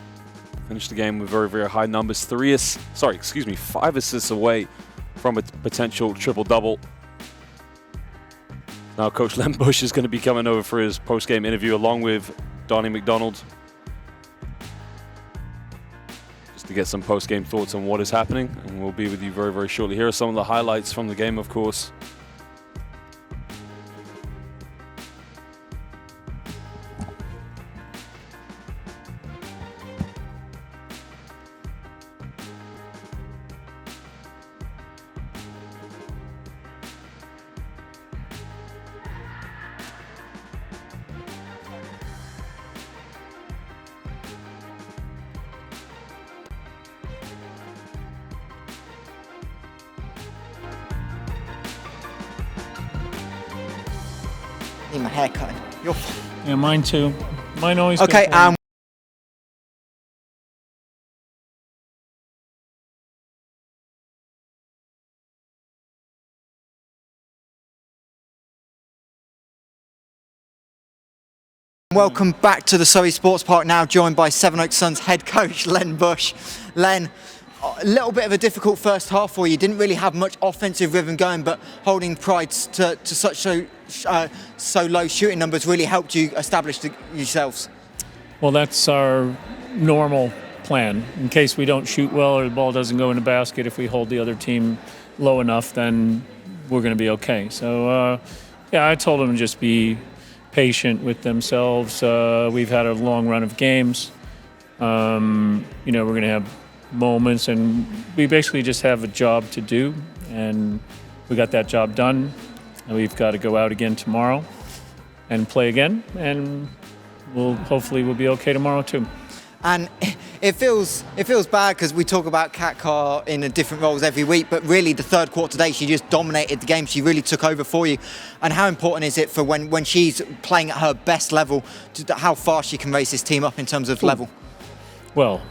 Finished the game with very high numbers. 5 assists away from a potential triple-double. Now Coach Len Bush is going to be coming over for his post-game interview along with Donnie McDonald, just to get some post-game thoughts on what is happening, and we'll be with you very shortly. Here are some of the highlights from the game, of course. Need my hair cutting. You're Yeah, mine too. Mine always. okay. Welcome back to the Surrey Sports Park, now joined by Sevenoaks Suns head coach Len Bush. Len, a little bit of a difficult first half for you. Didn't really have much offensive rhythm going, but holding Pride to such so low shooting numbers really helped you establish yourselves. Well, that's our normal plan. In case we don't shoot well or the ball doesn't go in the basket, if we hold the other team low enough, then we're going to be okay. So, I told them to just be patient with themselves. We've had a long run of games. We're going to have moments, and we basically just have a job to do, and we got that job done. And we've got to go out again tomorrow and play again, and hopefully we'll be okay tomorrow too. And it feels bad because we talk about Kat Carr in different roles every week, but really the third quarter today she just dominated the game. She really took over for you. And how important is it for when she's playing at her best level, how far she can raise this team up in terms of level? Well,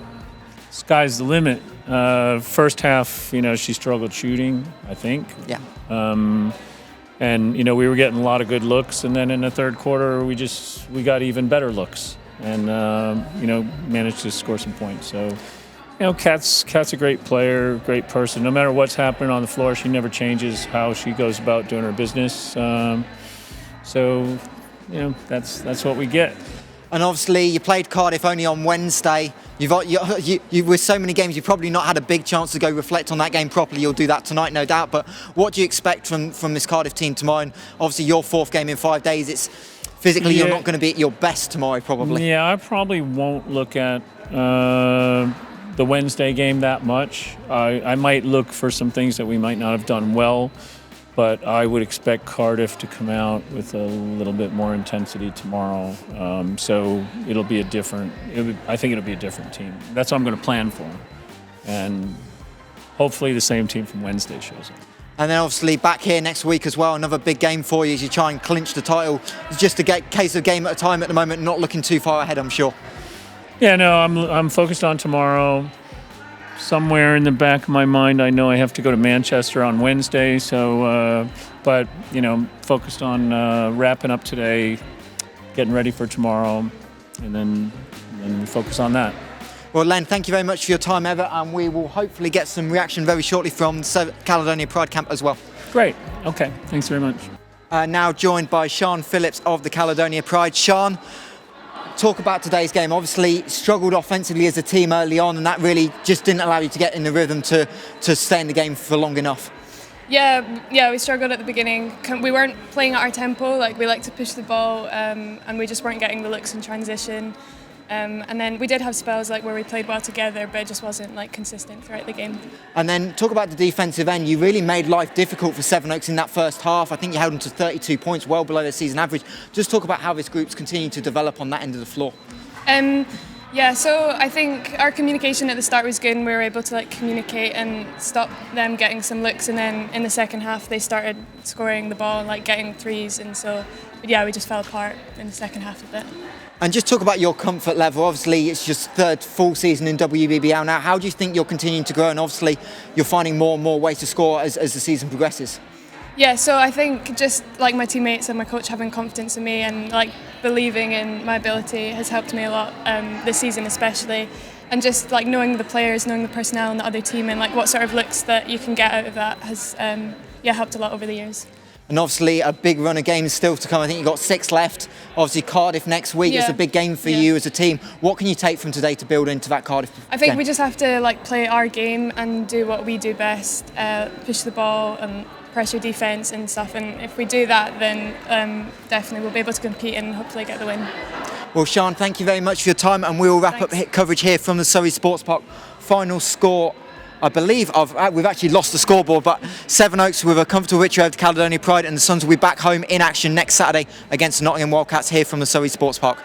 sky's the limit. First half, she struggled shooting, I think. Yeah. And we were getting a lot of good looks, and then in the third quarter we got even better looks, and managed to score some points. So, Kat's a great player, great person. No matter what's happening on the floor, she never changes how she goes about doing her business. That's what we get. And obviously, you played Cardiff only on Wednesday. You with so many games, you've probably not had a big chance to go reflect on that game properly. You'll do that tonight, no doubt. But what do you expect from this Cardiff team tomorrow? And obviously, your fourth game in 5 days. It's physically you're not going to be at your best tomorrow, probably. Yeah, I probably won't look at the Wednesday game that much. I might look for some things that we might not have done well. But I would expect Cardiff to come out with a little bit more intensity tomorrow. So it'll be I think it'll be a different team. That's what I'm going to plan for. And hopefully the same team from Wednesday shows up. And then obviously back here next week as well, another big game for you as you try and clinch the title. It's just a case of game at a time at the moment, not looking too far ahead, I'm sure. Yeah, no, I'm focused on tomorrow. Somewhere in the back of my mind, I know I have to go to Manchester on Wednesday. So, focused on wrapping up today, getting ready for tomorrow, and then focus on that. Well, Len, thank you very much for your time, Ever, and we will hopefully get some reaction very shortly from Caledonia Pride camp as well. Great. Okay. Thanks very much. Now joined by Sian Phillips of the Caledonia Pride. Sian, talk about today's game. Obviously struggled offensively as a team early on, and that really just didn't allow you to get in the rhythm to stay in the game for long enough. Yeah, we struggled at the beginning. We weren't playing at our tempo. We like to push the ball, and we just weren't getting the looks in transition. And then we did have spells where we played well together, but it just wasn't consistent throughout the game. And then talk about the defensive end. You really made life difficult for Sevenoaks in that first half. I think you held them to 32 points, well below their season average. Just talk about how this group's continued to develop on that end of the floor. So I think our communication at the start was good, and we were able to communicate and stop them getting some looks. And then in the second half, they started scoring the ball and getting threes. And so, we just fell apart in the second half a bit. And just talk about your comfort level. Obviously, it's just third full season in WBBL now. How do you think you're continuing to grow? And obviously, you're finding more and more ways to score as the season progresses. Yeah, so I think just my teammates and my coach having confidence in me and believing in my ability has helped me a lot this season especially. And just knowing the players, knowing the personnel and the other team, and what sort of looks that you can get out of that has helped a lot over the years. And obviously a big run of games still to come. I think you've got 6 left. Obviously Cardiff next week is a big game for you as a team. What can you take from today to build into that Cardiff I think game? we just have to play our game and do what we do best, push the ball and pressure defence and stuff. And if we do that, then definitely we'll be able to compete and hopefully get the win. Well, Sian, thank you very much for your time, and we will wrap up coverage here from the Surrey Sports Park. Final score, I believe we've actually lost the scoreboard, but Sevenoaks with a comfortable victory over Caledonia Pride, and the Suns will be back home in action next Saturday against the Nottingham Wildcats here from the Surrey Sports Park.